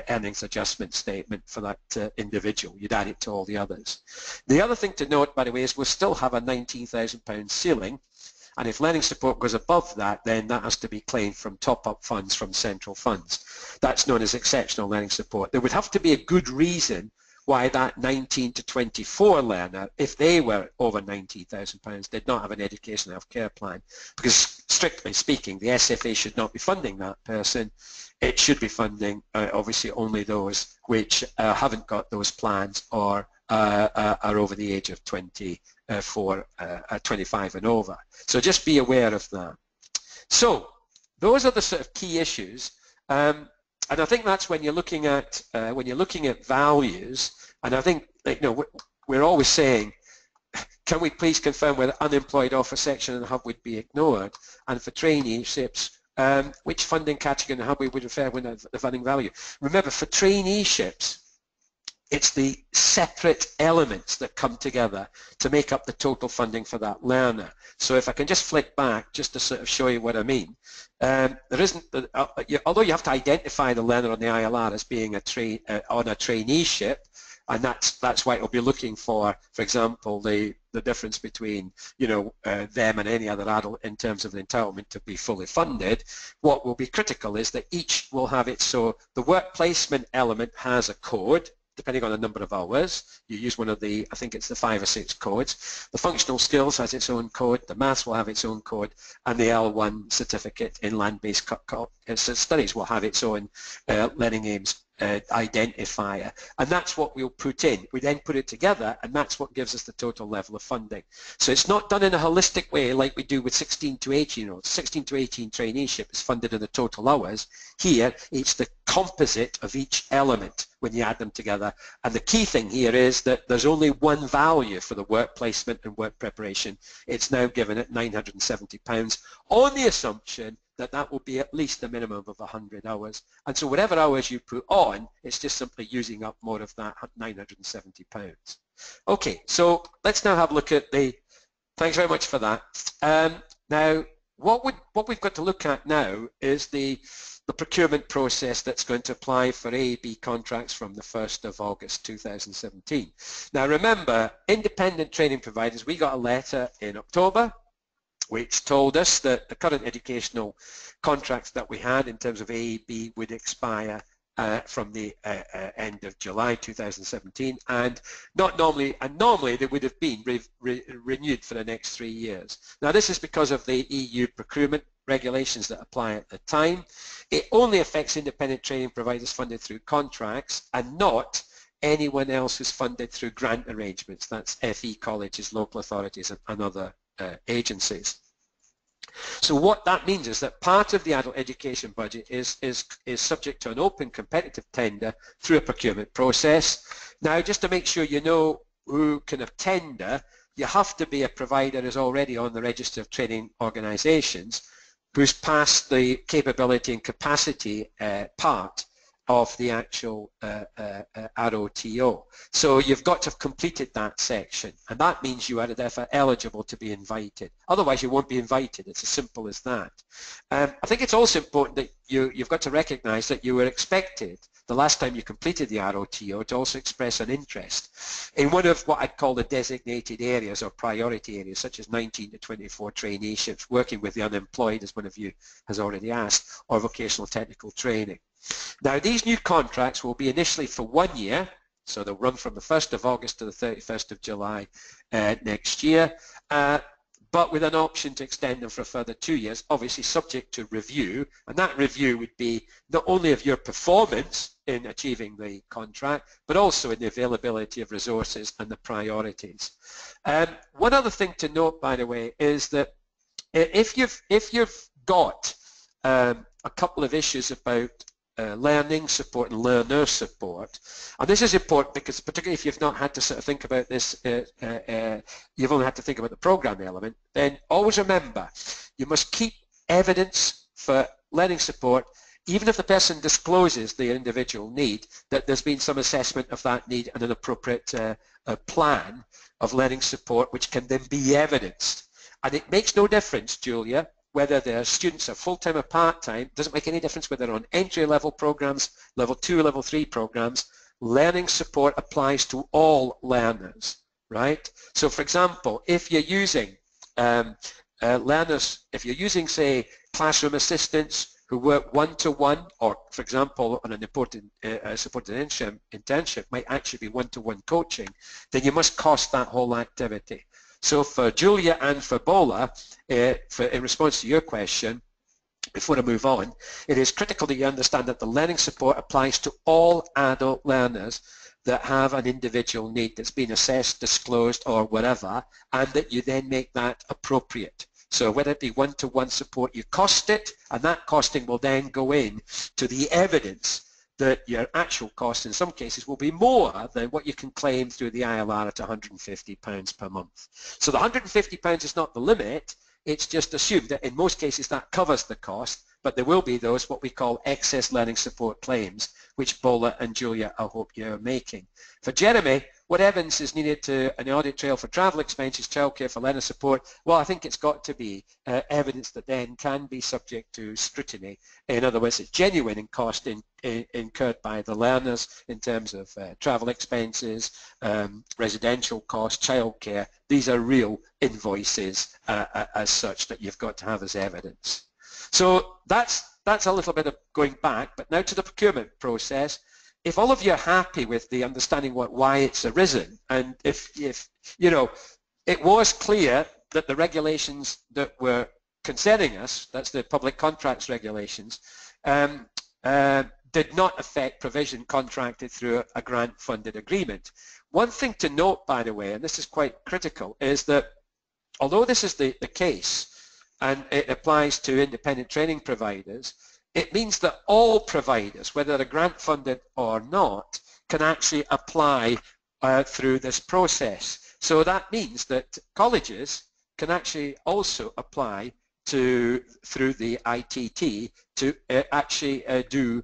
earnings adjustment statement for that individual. You'd add it to all the others. The other thing to note, by the way, is we'll still have a £19,000 ceiling, and if learning support goes above that, then that has to be claimed from top-up funds from central funds. That's known as exceptional learning support. There would have to be a good reason why that 19 to 24 learner, if they were over £19,000, did not have an education healthcare plan, because strictly speaking, the SFA should not be funding that person. It should be funding obviously only those which haven't got those plans or are over the age of 24, 25 and over. So just be aware of that. So those are the sort of key issues. And I think that's when you're looking at values. And I think, you know, we're always saying, can we please confirm whether unemployed offer section and hub would be ignored? And for traineeships, which funding category and hub we would refer when the funding value? Remember, for traineeships, it's the separate elements that come together to make up the total funding for that learner. So if I can just flick back just to sort of show you what I mean. There isn't, although you have to identify the learner on the ILR as being on a traineeship, and that's why it'll be looking for example, the difference between, you know, them and any other adult in terms of the entitlement to be fully funded. What will be critical is that each will have it, so the work placement element has a code, depending on the number of hours. You use one of the, I think it's the 5 or 6 codes. The functional skills has its own code, the maths will have its own code, and the L1 certificate in land-based studies will have its own learning aims identifier, and that's what we'll put in. We then put it together, and that's what gives us the total level of funding. So it's not done in a holistic way like we do with 16 to 18-year-olds. 16 to 18 traineeship is funded in the total hours. Here, it's the composite of each element when you add them together, and the key thing here is that there's only one value for the work placement and work preparation. It's now given at £970 on the assumption that that will be at least a minimum of 100 hours. And so whatever hours you put on, it's just simply using up more of that £970. Okay, so let's now have a look at the, thanks very much for that. Now, what we've got to look at now is the procurement process that's going to apply for AAB contracts from the 1st of August 2017. Now remember, independent training providers, we got a letter in October which told us that the current educational contracts that we had in terms of AAB would expire from the end of July 2017, and normally they would have been renewed for the next 3 years. Now this is because of the EU procurement regulations that apply at the time. It only affects independent training providers funded through contracts and not anyone else who's funded through grant arrangements. That's FE colleges, local authorities and other agencies. So what that means is that part of the adult education budget is subject to an open competitive tender through a procurement process. Now just to make sure you know who can tender, you have to be a provider who's already on the register of training organisations. who's passed the capability and capacity part of the actual ROTO. So you've got to have completed that section, and that means you are therefore eligible to be invited. Otherwise you won't be invited. It's as simple as that. I think it's also important that you've got to recognise that you were expected the last time you completed the ROTO to also express an interest in one of what I'd call the designated areas or priority areas, such as 19 to 24 traineeships, working with the unemployed, as one of you has already asked, or vocational technical training. Now, these new contracts will be initially for 1 year, so they'll run from the 1st of August to the 31st of July next year, but with an option to extend them for a further 2 years, obviously subject to review, and that review would be not only of your performance in achieving the contract, but also in the availability of resources and the priorities. One other thing to note, by the way, is that if you've got a couple of issues about learning support and learner support, and this is important because particularly if you've not had to sort of think about this, you've only had to think about the program element, then always remember you must keep evidence for learning support, even if the person discloses their individual need, that there's been some assessment of that need and an appropriate plan of learning support which can then be evidenced. And it makes no difference, Julia, whether their students are full-time or part-time. Doesn't make any difference whether they're on entry-level programs, level 2, level 3 programs. Learning support applies to all learners, right? So for example, if you're using if you're using, say, classroom assistants who work one-to-one, or for example on an important supported internship might actually be one-to-one coaching, then you must cost that whole activity. So for Julia and for Bola, in response to your question, before I move on, it is critical that you understand that the learning support applies to all adult learners that have an individual need that's been assessed, disclosed, or whatever, and that you then make that appropriate. So whether it be one-to-one support, you cost it, and that costing will then go in to the evidence that your actual cost in some cases will be more than what you can claim through the ILR at £150 per month. So the £150 is not the limit, it's just assumed that in most cases that covers the cost, but there will be those what we call excess learning support claims, which Bola and Julia, I hope you're making. For Jeremy, what evidence is needed to an audit trail for travel expenses, childcare, for learner support? Well, I think it's got to be evidence that then can be subject to scrutiny. In other words, it's genuine in cost incurred by the learners in terms of travel expenses, residential costs, childcare. These are real invoices as such that you've got to have as evidence. So that's a little bit of going back, but now to the procurement process. If all of you are happy with the understanding why it's arisen, and if you know, it was clear that the regulations that were concerning us, that's the public contracts regulations, did not affect provision contracted through a grant-funded agreement. One thing to note, by the way, and this is quite critical, is that although this is the case, and it applies to independent training providers, it means that all providers, whether they're grant-funded or not, can actually apply through this process. So that means that colleges can actually also apply through the ITT to actually do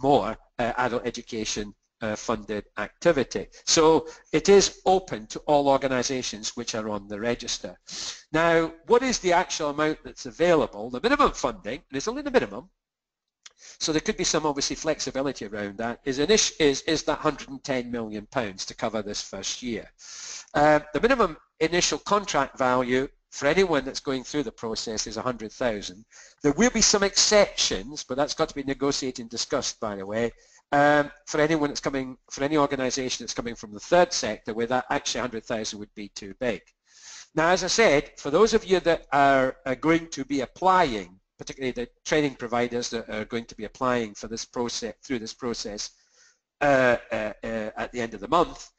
more adult education funded activity. So it is open to all organisations which are on the register. Now, what is the actual amount that's available? The minimum funding, and it's only the minimum, so there could be some obviously flexibility around that, is that £110 million to cover this first year. The minimum initial contract value for anyone that's going through the process is 100,000. There will be some exceptions, but that's got to be negotiated and discussed, by the way, for anyone that's coming, for any organisation that's coming from the third sector, where that actually 100,000 would be too big. Now, as I said, for those of you that are going to be applying, particularly the training providers that are going to be applying for this process, through this process at the end of the month,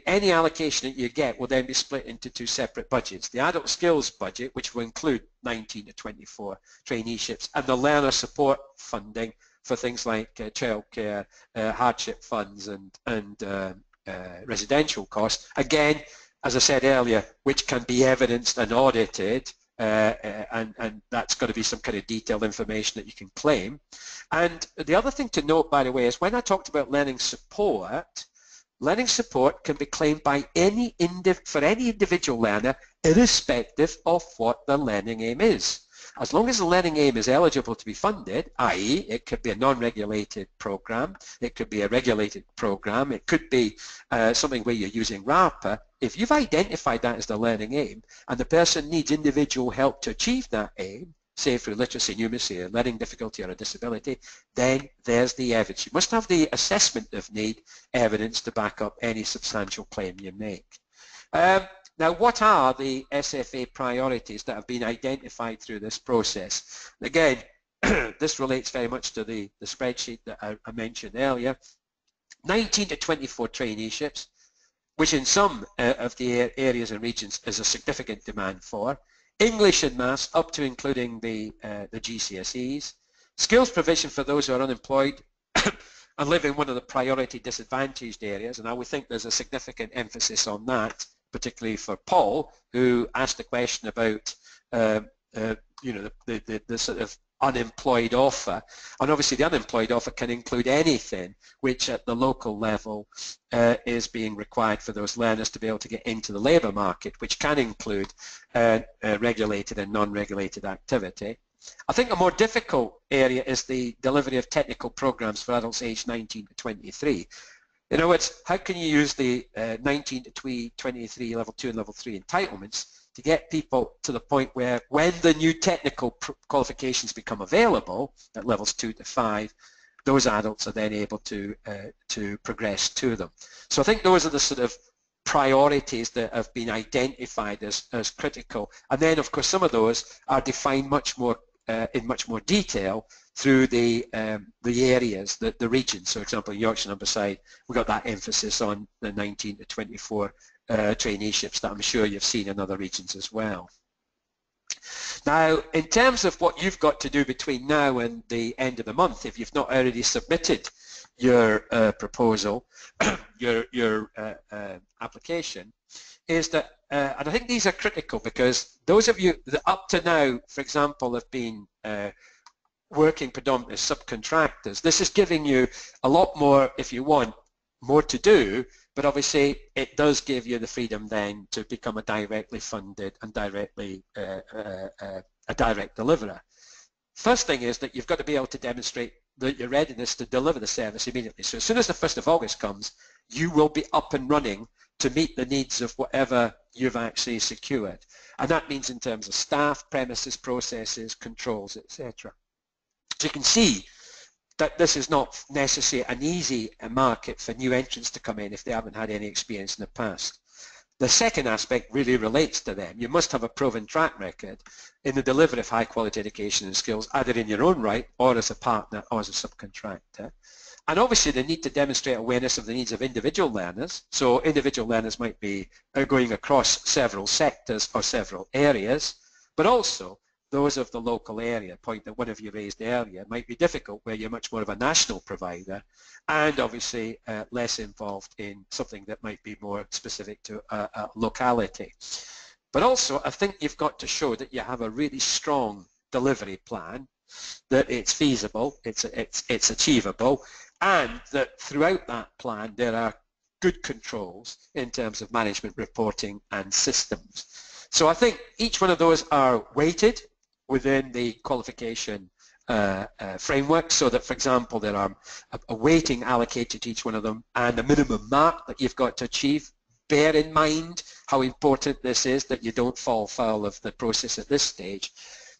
any allocation that you get will then be split into two separate budgets. The adult skills budget, which will include 19 to 24 traineeships, and the learner support funding for things like childcare, hardship funds, and residential costs. Again, as I said earlier, which can be evidenced and audited and that's got to be some kind of detailed information that you can claim. And the other thing to note, by the way, is when I talked about learning support can be claimed by for any individual learner, irrespective of what their learning aim is. As long as the learning aim is eligible to be funded, i.e. it could be a non-regulated program, it could be a regulated program, it could be something where you're using RARPA. If you've identified that as the learning aim and the person needs individual help to achieve that aim, say through literacy, numeracy, a learning difficulty or a disability, then there's the evidence. You must have the assessment of need evidence to back up any substantial claim you make. Now, what are the SFA priorities that have been identified through this process? Again, this relates very much to the spreadsheet that I mentioned earlier. 19 to 24 traineeships, which in some of the areas and regions is a significant demand for. English and Maths up to including the GCSEs. Skills provision for those who are unemployed and live in one of the priority disadvantaged areas, and I would think there's a significant emphasis on that, particularly for Paul, who asked the question about you know, the sort of unemployed offer. And obviously the unemployed offer can include anything which at the local level is being required for those learners to be able to get into the labour market, which can include regulated and non-regulated activity. I think a more difficult area is the delivery of technical programs for adults aged 19 to 23. In other words, how can you use the 19 to 23 level 2 and level 3 entitlements to get people to the point where when the new technical qualifications become available at levels 2 to 5, those adults are then able to progress to them. So I think those are the sort of priorities that have been identified as critical. And then of course some of those are defined much more in much more detail through the areas, the regions. So for example, in Yorkshire and Humberside, we've got that emphasis on the 19 to 24 traineeships that I'm sure you've seen in other regions as well. Now, in terms of what you've got to do between now and the end of the month, if you've not already submitted your proposal, your application, is that, and I think these are critical because those of you that up to now, for example, have been working predominantly as subcontractors, this is giving you a lot more, if you want, more to do, but obviously it does give you the freedom then to become a directly funded and directly a direct deliverer. First thing is that you've got to be able to demonstrate that your readiness to deliver the service immediately. So as soon as the 1st of August comes, you will be up and running to meet the needs of whatever you've actually secured. And that means in terms of staff, premises, processes, controls, etc. So you can see that this is not necessarily an easy market for new entrants to come in if they haven't had any experience in the past. The second aspect really relates to them. You must have a proven track record in the delivery of high quality education and skills, either in your own right or as a partner or as a subcontractor. And obviously they need to demonstrate awareness of the needs of individual learners. So individual learners might be going across several sectors or several areas, but also those of the local area, point that one of you raised earlier, might be difficult where you're much more of a national provider and obviously less involved in something that might be more specific to a locality. But also I think you've got to show that you have a really strong delivery plan, that it's feasible, it's achievable, and that throughout that plan there are good controls in terms of management reporting and systems. So I think each one of those are weighted within the qualification framework, so that, for example, there are a weighting allocated to each one of them and a minimum mark that you've got to achieve. Bear in mind how important this is, that you don't fall foul of the process at this stage.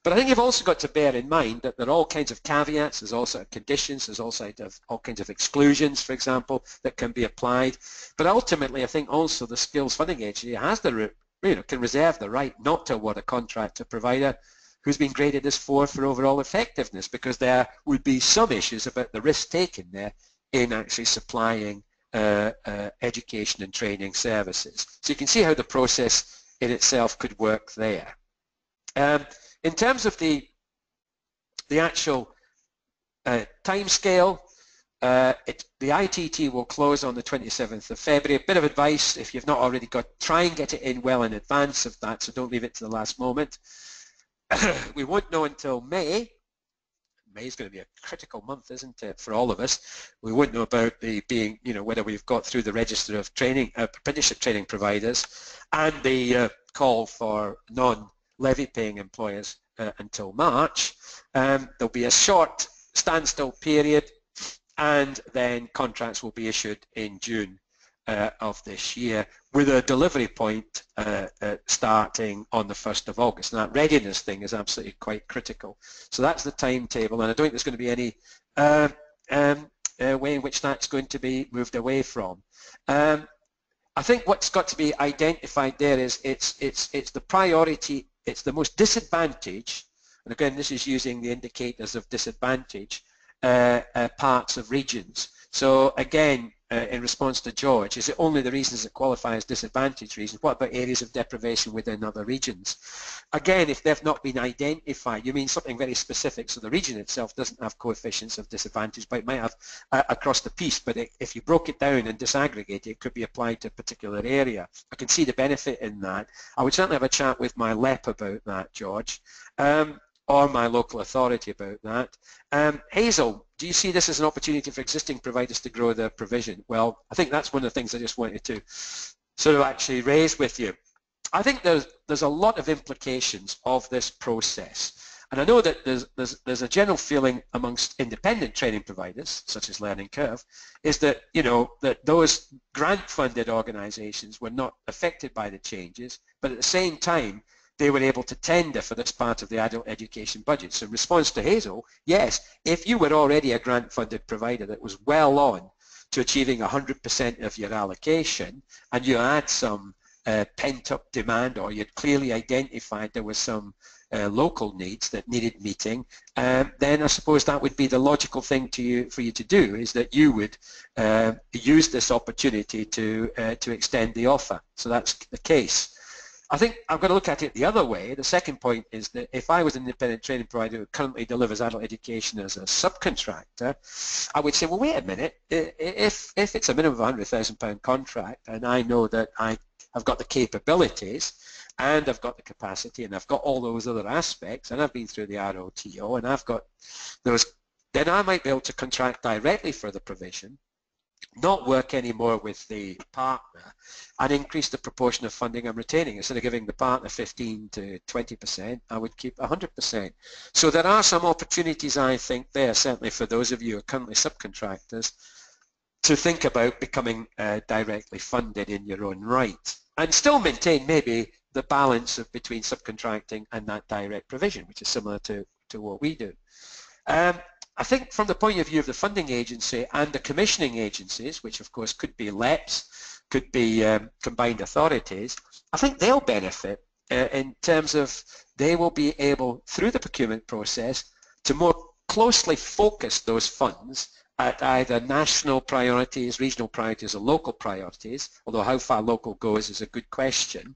But I think you've also got to bear in mind that there are all kinds of caveats, there's also conditions, there's also all kinds of exclusions, for example, that can be applied. But ultimately, I think also the Skills Funding Agency has the, can reserve the right not to award a contract to a provider who's been graded as 4 for overall effectiveness, because there would be some issues about the risk taken there in actually supplying education and training services. So you can see how the process in itself could work there. In terms of the actual time scale, the ITT will close on the 27th of February. A bit of advice, if you've not already got, try and get it in well in advance of that, so don't leave it to the last moment. we won't know until May. May is going to be a critical month, isn't it, for all of us? We won't know about the being, whether we've got through the register of training, apprenticeship training providers, and the call for non-levy paying employers until March. There'll be a short standstill period, and then contracts will be issued in June of this year, with a delivery point starting on the 1st of August. And that readiness thing is absolutely quite critical. So that's the timetable, and I don't think there's going to be any way in which that's going to be moved away from. I think what's got to be identified there is it's the priority, it's the most disadvantaged, and again this is using the indicators of disadvantage, parts of regions. So again, in response to George, is it only the regions that qualify as disadvantaged regions? What about areas of deprivation within other regions? Again, if they've not been identified, you mean something very specific, so the region itself doesn't have coefficients of disadvantage, but it might have across the piece, but if you broke it down and disaggregate it, could be applied to a particular area. I can see the benefit in that. I would certainly have a chat with my LEP about that, George. Or my local authority about that. Hazel, do you see this as an opportunity for existing providers to grow their provision? Well, I think that's one of the things I just wanted to sort of actually raise with you. I think there's a lot of implications of this process. And I know that there's a general feeling amongst independent training providers, such as Learning Curve, is that, that those grant-funded organizations were not affected by the changes, but at the same time, they were able to tender for this part of the adult education budget. So in response to Hazel, yes, if you were already a grant-funded provider that was well on to achieving 100% of your allocation, and you had some pent-up demand, or you'd clearly identified there was some local needs that needed meeting, then I suppose that would be the logical thing for you to do, is that you would use this opportunity to extend the offer. So that's the case. I think I've got to look at it the other way. The second point is that if I was an independent training provider who currently delivers adult education as a subcontractor, I would say, well, wait a minute, if it's a minimum of £100,000 contract and I know that I have got the capabilities and I've got the capacity and I've got all those other aspects and I've been through the ROTO and I've got those, then I might be able to contract directly for the provision, not work anymore with the partner, and increase the proportion of funding I'm retaining. Instead of giving the partner 15 to 20%, I would keep 100%. So there are some opportunities, I think, there, certainly for those of you who are currently subcontractors, to think about becoming directly funded in your own right, and still maintain maybe the balance of between subcontracting and that direct provision, which is similar to what we do. I think from the point of view of the funding agency and the commissioning agencies, which of course could be LEPs, could be combined authorities, I think they'll benefit in terms of they will be able, through the procurement process, to more closely focus those funds at either national priorities, regional priorities, or local priorities, although how far local goes is a good question.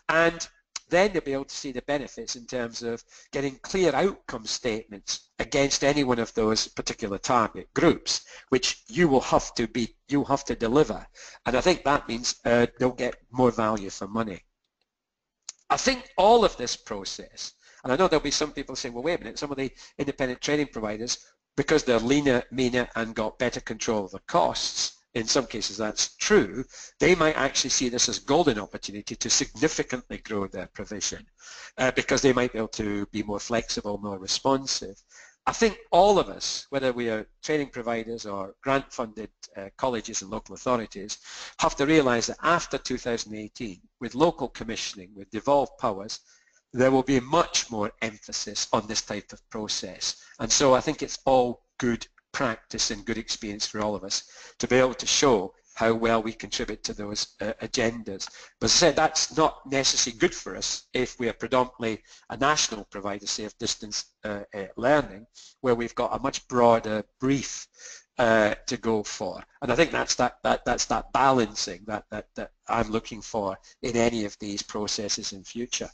And then they'll be able to see the benefits in terms of getting clear outcome statements against any one of those particular target groups, which you'll have to deliver. And I think that means they'll get more value for money. I think all of this process, and I know there'll be some people saying, well, wait a minute, some of the independent training providers, because they're leaner, meaner, and got better control of the costs, in some cases that's true, they might actually see this as a golden opportunity to significantly grow their provision because they might be able to be more flexible, more responsive. I think all of us, whether we are training providers or grant-funded colleges and local authorities, have to realise that after 2018, with local commissioning, with devolved powers, there will be much more emphasis on this type of process. And so I think it's all good practice and good experience for all of us to be able to show how well we contribute to those agendas. But as I said, that's not necessarily good for us if we are predominantly a national provider, say, of distance learning, where we've got a much broader brief to go for. And I think that's that balancing that I'm looking for in any of these processes in future.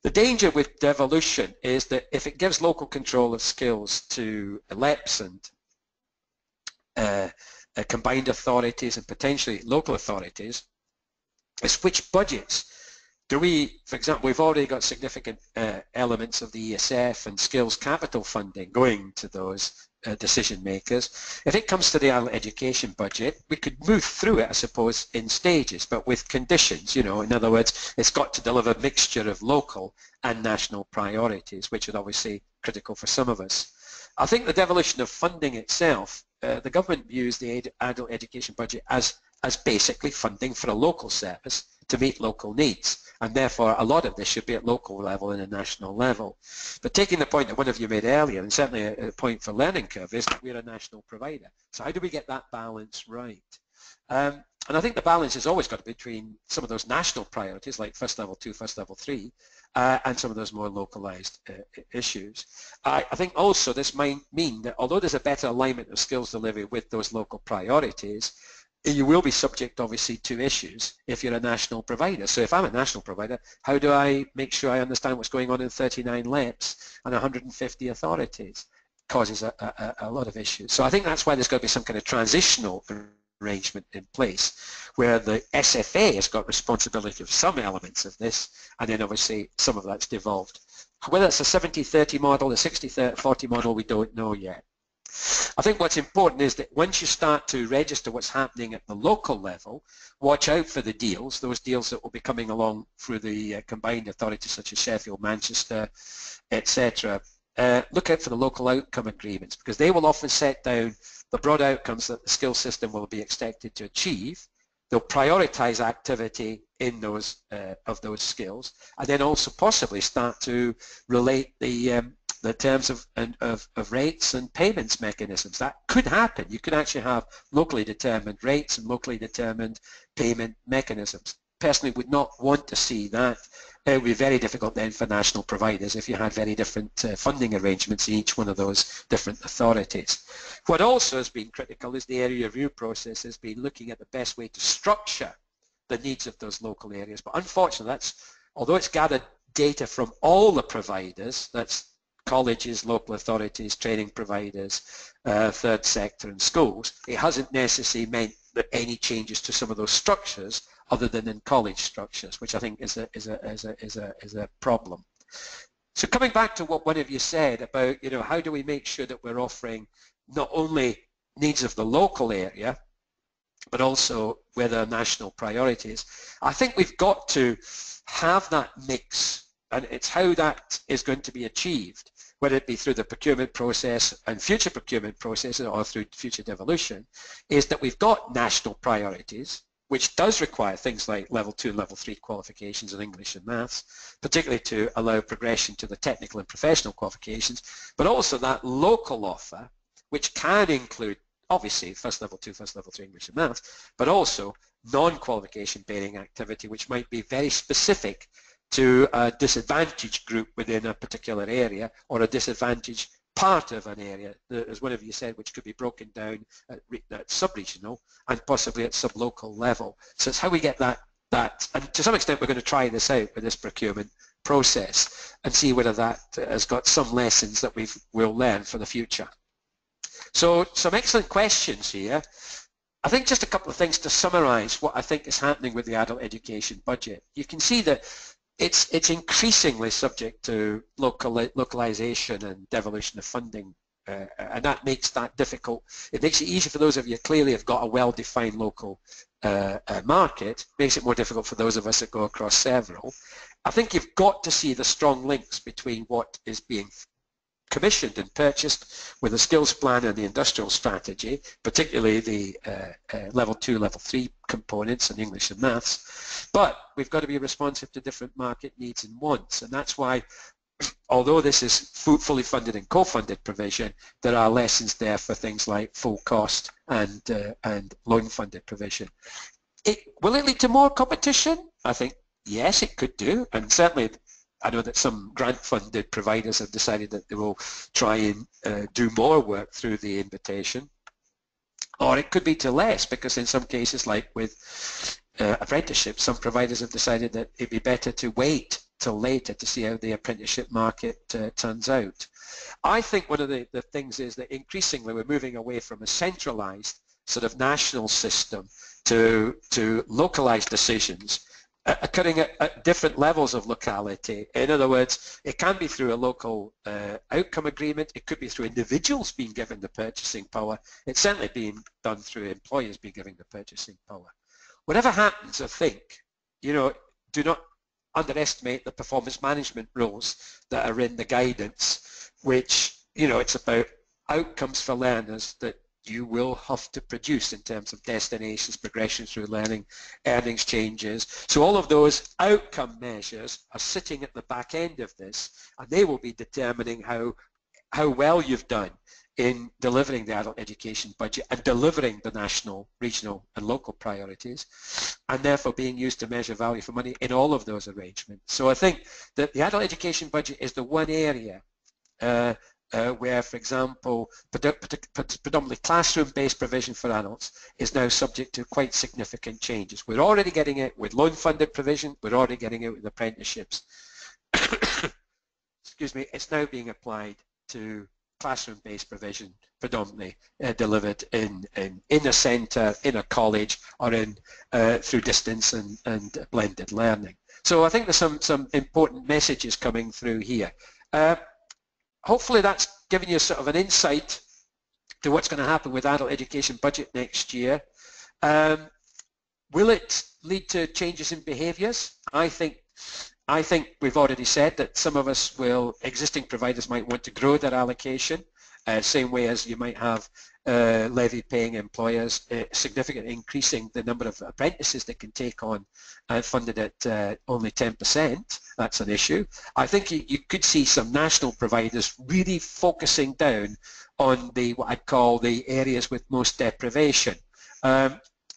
The danger with devolution is that if it gives local control of skills to LEPs and combined authorities and potentially local authorities, is which budgets do we, for example, we've already got significant elements of the ESF and skills capital funding going to those decision makers. If it comes to the adult education budget, we could move through it, I suppose, in stages, but with conditions, you know, in other words, it's got to deliver a mixture of local and national priorities, which are obviously critical for some of us. I think the devolution of funding itself, the government views the adult education budget as basically funding for a local service to meet local needs, and therefore a lot of this should be at local level and a national level. But taking the point that one of you made earlier, and certainly a point for learning curve, is that we're a national provider. So how do we get that balance right? And I think the balance has always got to be between some of those national priorities like first level 2, first level 3, and some of those more localized issues. I think also this might mean that although there's a better alignment of skills delivery with those local priorities, you will be subject obviously to issues if you're a national provider. So if I'm a national provider, how do I make sure I understand what's going on in 39 LEPs and 150 authorities? It causes a lot of issues. So I think that's why there's got to be some kind of transitional arrangement in place where the SFA has got responsibility of some elements of this, and then obviously some of that's devolved. Whether it's a 70-30 model, a 60-40 model, we don't know yet. I think what's important is that once you start to register what's happening at the local level, watch out for the deals, those deals that will be coming along through the combined authorities such as Sheffield, Manchester, etc. Look out for the local outcome agreements, because they will often set down the broad outcomes that the skills system will be expected to achieve. They'll prioritise activity in those of those skills, and then also possibly start to relate the terms of rates and payments mechanisms. That could happen. You could actually have locally determined rates and locally determined payment mechanisms. Personally would not want to see that. It would be very difficult then for national providers if you had very different funding arrangements in each one of those different authorities. What also has been critical is the area review process has been looking at the best way to structure the needs of those local areas. But unfortunately, although it's gathered data from all the providers, that's colleges, local authorities, training providers, third sector and schools, it hasn't necessarily meant that any changes to some of those structures other than in college structures, which I think is a problem. So coming back to what one of you said about, you know, how do we make sure that we're offering not only needs of the local area, but also where there are national priorities, I think we've got to have that mix, and it's how that is going to be achieved, whether it be through the procurement process and future procurement processes or through future devolution, is that we've got national priorities, which does require things like level 2 and level 3 qualifications in English and maths, particularly to allow progression to the technical and professional qualifications, but also that local offer, which can include obviously first level 2, first level 3 English and maths, but also non-qualification bearing activity, which might be very specific to a disadvantaged group within a particular area or a disadvantaged part of an area, as one of you said, which could be broken down at sub-regional and possibly at sub-local level. So it's how we get that, and to some extent we're going to try this out with this procurement process and see whether that has got some lessons that we'll learn for the future. So some excellent questions here. I think just a couple of things to summarise what I think is happening with the adult education budget. You can see that it's increasingly subject to localization and devolution of funding, and that makes that difficult. It makes it easy for those of you clearly have got a well-defined local market. It makes it more difficult for those of us that go across several. I think you've got to see the strong links between what is being commissioned and purchased with the skills plan and the industrial strategy, particularly the level 2, level 3 components in English and maths. But we've got to be responsive to different market needs and wants, and that's why, although this is fully funded and co-funded provision, there are lessons there for things like full cost and loan funded provision. Will it lead to more competition? I think yes, it could do, and certainly I know that some grant-funded providers have decided that they will try and do more work through the invitation. Or it could be to less, because in some cases, like with apprenticeships, some providers have decided that it'd be better to wait till later to see how the apprenticeship market turns out. I think one of the things is that increasingly we're moving away from a centralized sort of national system to localized decisions. occurring at different levels of locality. In other words, it can be through a local outcome agreement. It could be through individuals being given the purchasing power. It's certainly being done through employers being given the purchasing power. Whatever happens, I think, do not underestimate the performance management rules that are in the guidance, which, it's about outcomes for learners that you will have to produce in terms of destinations, progression through learning, earnings changes. So all of those outcome measures are sitting at the back end of this, and they will be determining how well you've done in delivering the adult education budget and delivering the national, regional and local priorities, and therefore being used to measure value for money in all of those arrangements. So I think that the adult education budget is the one area where, for example, predominantly classroom-based provision for adults is now subject to quite significant changes. We're already getting it with loan-funded provision, we're already getting it with apprenticeships. Excuse me, it's now being applied to classroom-based provision, predominantly delivered in a centre, in a college, or through distance and blended learning. So I think there's some important messages coming through here. Hopefully that's given you sort of an insight to what's going to happen with adult education budget next year. Will it lead to changes in behaviours? I think we've already said that some of us existing providers might want to grow their allocation, same way as you might have levy-paying employers significantly increasing the number of apprentices they can take on funded at only 10%. That's an issue. I think you could see some national providers really focusing down on what I'd call the areas with most deprivation.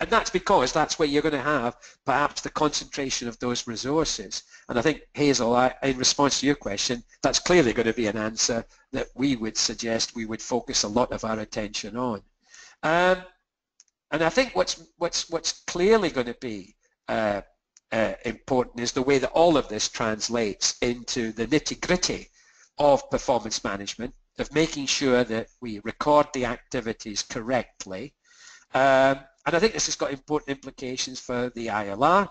And that's because that's where you're going to have perhaps the concentration of those resources. And I think, Hazel, in response to your question, that's clearly going to be an answer that we would suggest we would focus a lot of our attention on. And I think what's clearly going to be important is the way that all of this translates into the nitty-gritty of performance management, of making sure that we record the activities correctly. And I think this has got important implications for the ILR,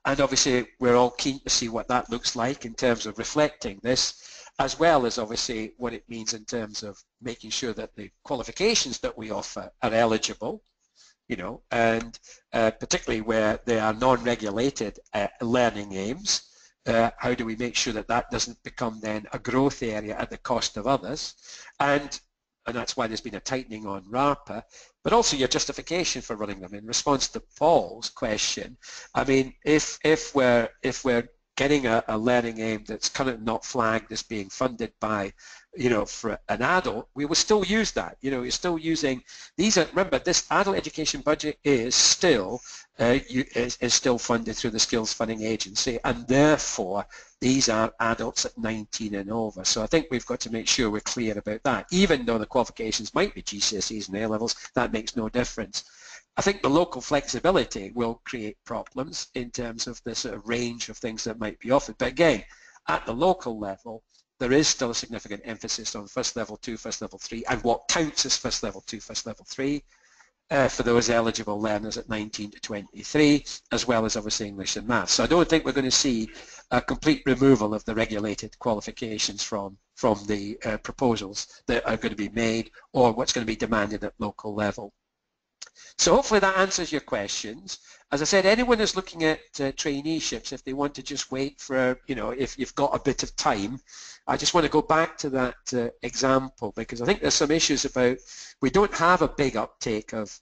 and obviously we're all keen to see what that looks like in terms of reflecting this, as well as obviously what it means in terms of making sure that the qualifications that we offer are eligible, and particularly where they are non-regulated learning aims. How do we make sure that that doesn't become then a growth area at the cost of others? And that's why there's been a tightening on RARPA, but also your justification for running them. In response to Paul's question, I mean, if we're getting a learning aim that's kind of not flagged as being funded by, for an adult, we will still use that. You're still using these. Remember, this adult education budget is still still funded through the Skills Funding Agency, and therefore these are adults at 19 and over. So I think we've got to make sure we're clear about that. Even though the qualifications might be GCSEs and A-levels, that makes no difference. I think the local flexibility will create problems in terms of the sort of range of things that might be offered. But again, at the local level, there is still a significant emphasis on first level 2, first level 3, and what counts as first level 2, first level 3 for those eligible learners at 19 to 23, as well as obviously English and Maths. So I don't think we're going to see a complete removal of the regulated qualifications from the proposals that are going to be made or what's going to be demanded at local level. So hopefully that answers your questions. As I said, anyone who's looking at traineeships, if they want to just wait for, if you've got a bit of time, I just want to go back to that example, because I think there's some issues about, we don't have a big uptake of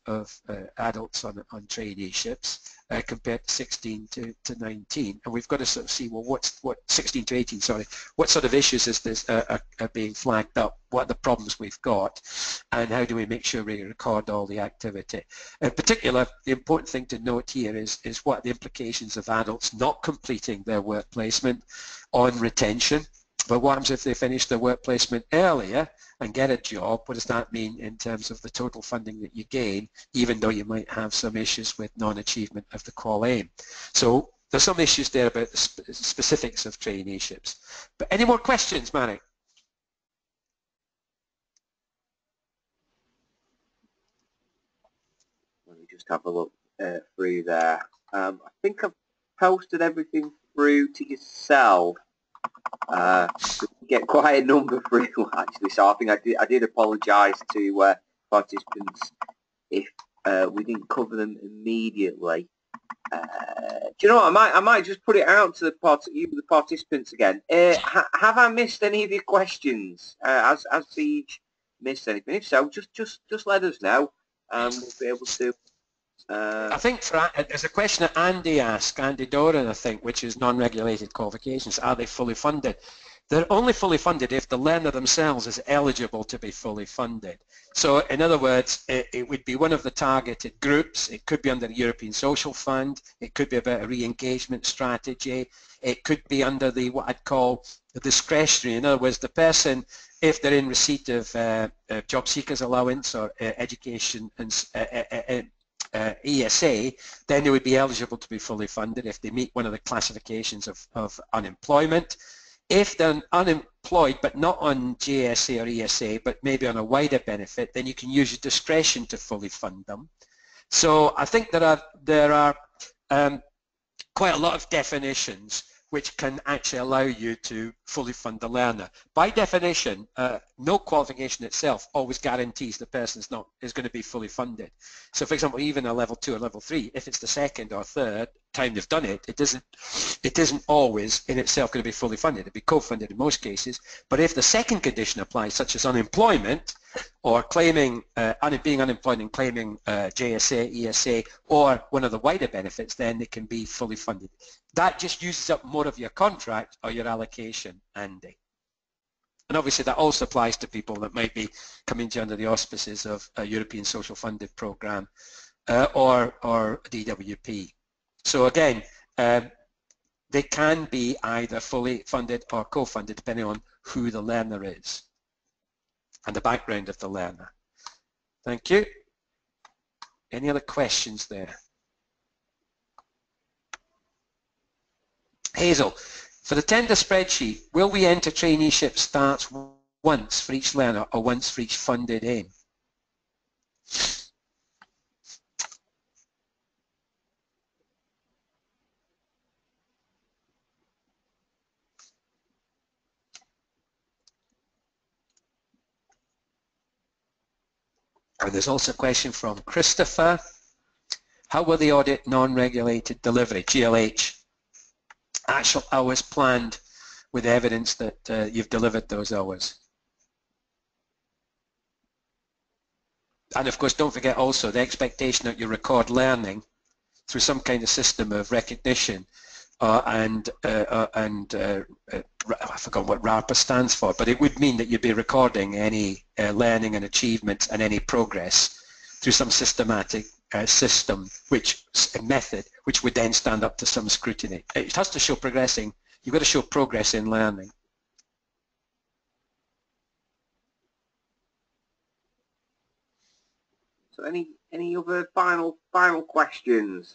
adults on traineeships compared to 16 to 19, and we've got to sort of see, well, what 16 to 18, sorry, what sort of issues is this are being flagged up, what are the problems we've got, and how do we make sure we record all the activity. In particular, the important thing to note here is what are the implications of adults not completing their work placement on retention. But what happens if they finish their work placement earlier and get a job? What does that mean in terms of the total funding that you gain, even though you might have some issues with non-achievement of the qual aim? So there's some issues there about the specifics of traineeships. But any more questions, Marek? Let me just have a look through there. I think I've posted everything through to yourself. We get quite a number through actually, so I think I did apologise to participants if we didn't cover them immediately. Do you know what? I might just put it out to the participants again. Have I missed any of your questions? Has Beej missed anything? If so, just let us know, and we'll be able to. I think there's a question that Andy asked, Andy Doran, I think, which is non-regulated qualifications. Are they fully funded? They're only fully funded if the learner themselves is eligible to be fully funded. So in other words, it would be one of the targeted groups. It could be under the European Social Fund. It could be about a re-engagement strategy. It could be under the what I'd call the discretionary. In other words, the person, if they're in receipt of job seekers allowance or education and ESA, then they would be eligible to be fully funded if they meet one of the classifications of unemployment. If they're unemployed but not on JSA or ESA but maybe on a wider benefit, then you can use your discretion to fully fund them. So I think there are quite a lot of definitions which can actually allow you to fully fund the learner. By definition, no qualification itself always guarantees the person is going to be fully funded. So for example, even a level 2 or level 3, if it's the second or third time they've done it, it isn't always in itself going to be fully funded. It'd be co-funded in most cases. But if the second condition applies, such as unemployment, or claiming being unemployed and claiming JSA, ESA, or one of the wider benefits, then they can be fully funded. That just uses up more of your contract or your allocation, Andy. And obviously that also applies to people that might be coming to under the auspices of a European Social Funded Programme or DWP. So again, they can be either fully funded or co-funded depending on who the learner is and the background of the learner. Thank you. Any other questions there? Hazel, for the tender spreadsheet, will we enter traineeship starts once for each learner or once for each funded aim? And there's also a question from Christopher. How will the audit non-regulated delivery, GLH, actual hours planned with evidence that you've delivered those hours? And of course, don't forget also the expectation that you record learning through some kind of system of recognition I forgot what RARPA stands for, but it would mean that you'd be recording any learning and achievements and any progress through some systematic system, method, which would then stand up to some scrutiny. It has to show progressing. You've got to show progress in learning. So any other final questions?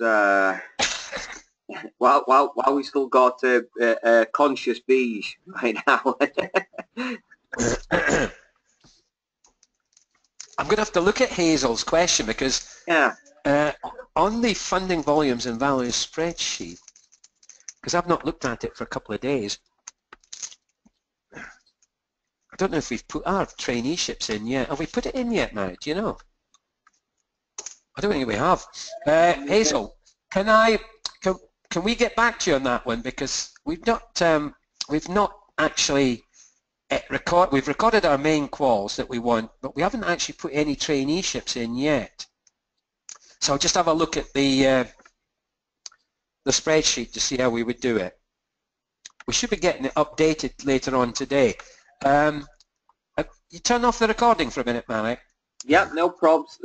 While we still got a conscious Beej right now. I'm going to have to look at Hazel's question because on the funding volumes and values spreadsheet, because I've not looked at it for a couple of days, I don't know if we've put our traineeships in yet. Have we put it in yet, Mary? Do you know? I don't think we have. Hazel, can we get back to you on that one, because we've not actually we've recorded our main quals that we want, but we haven't actually put any traineeships in yet. So I'll just have a look at the spreadsheet to see how we would do it. We should be getting it updated later on today. You turn off the recording for a minute, Malik. Yep, no probs.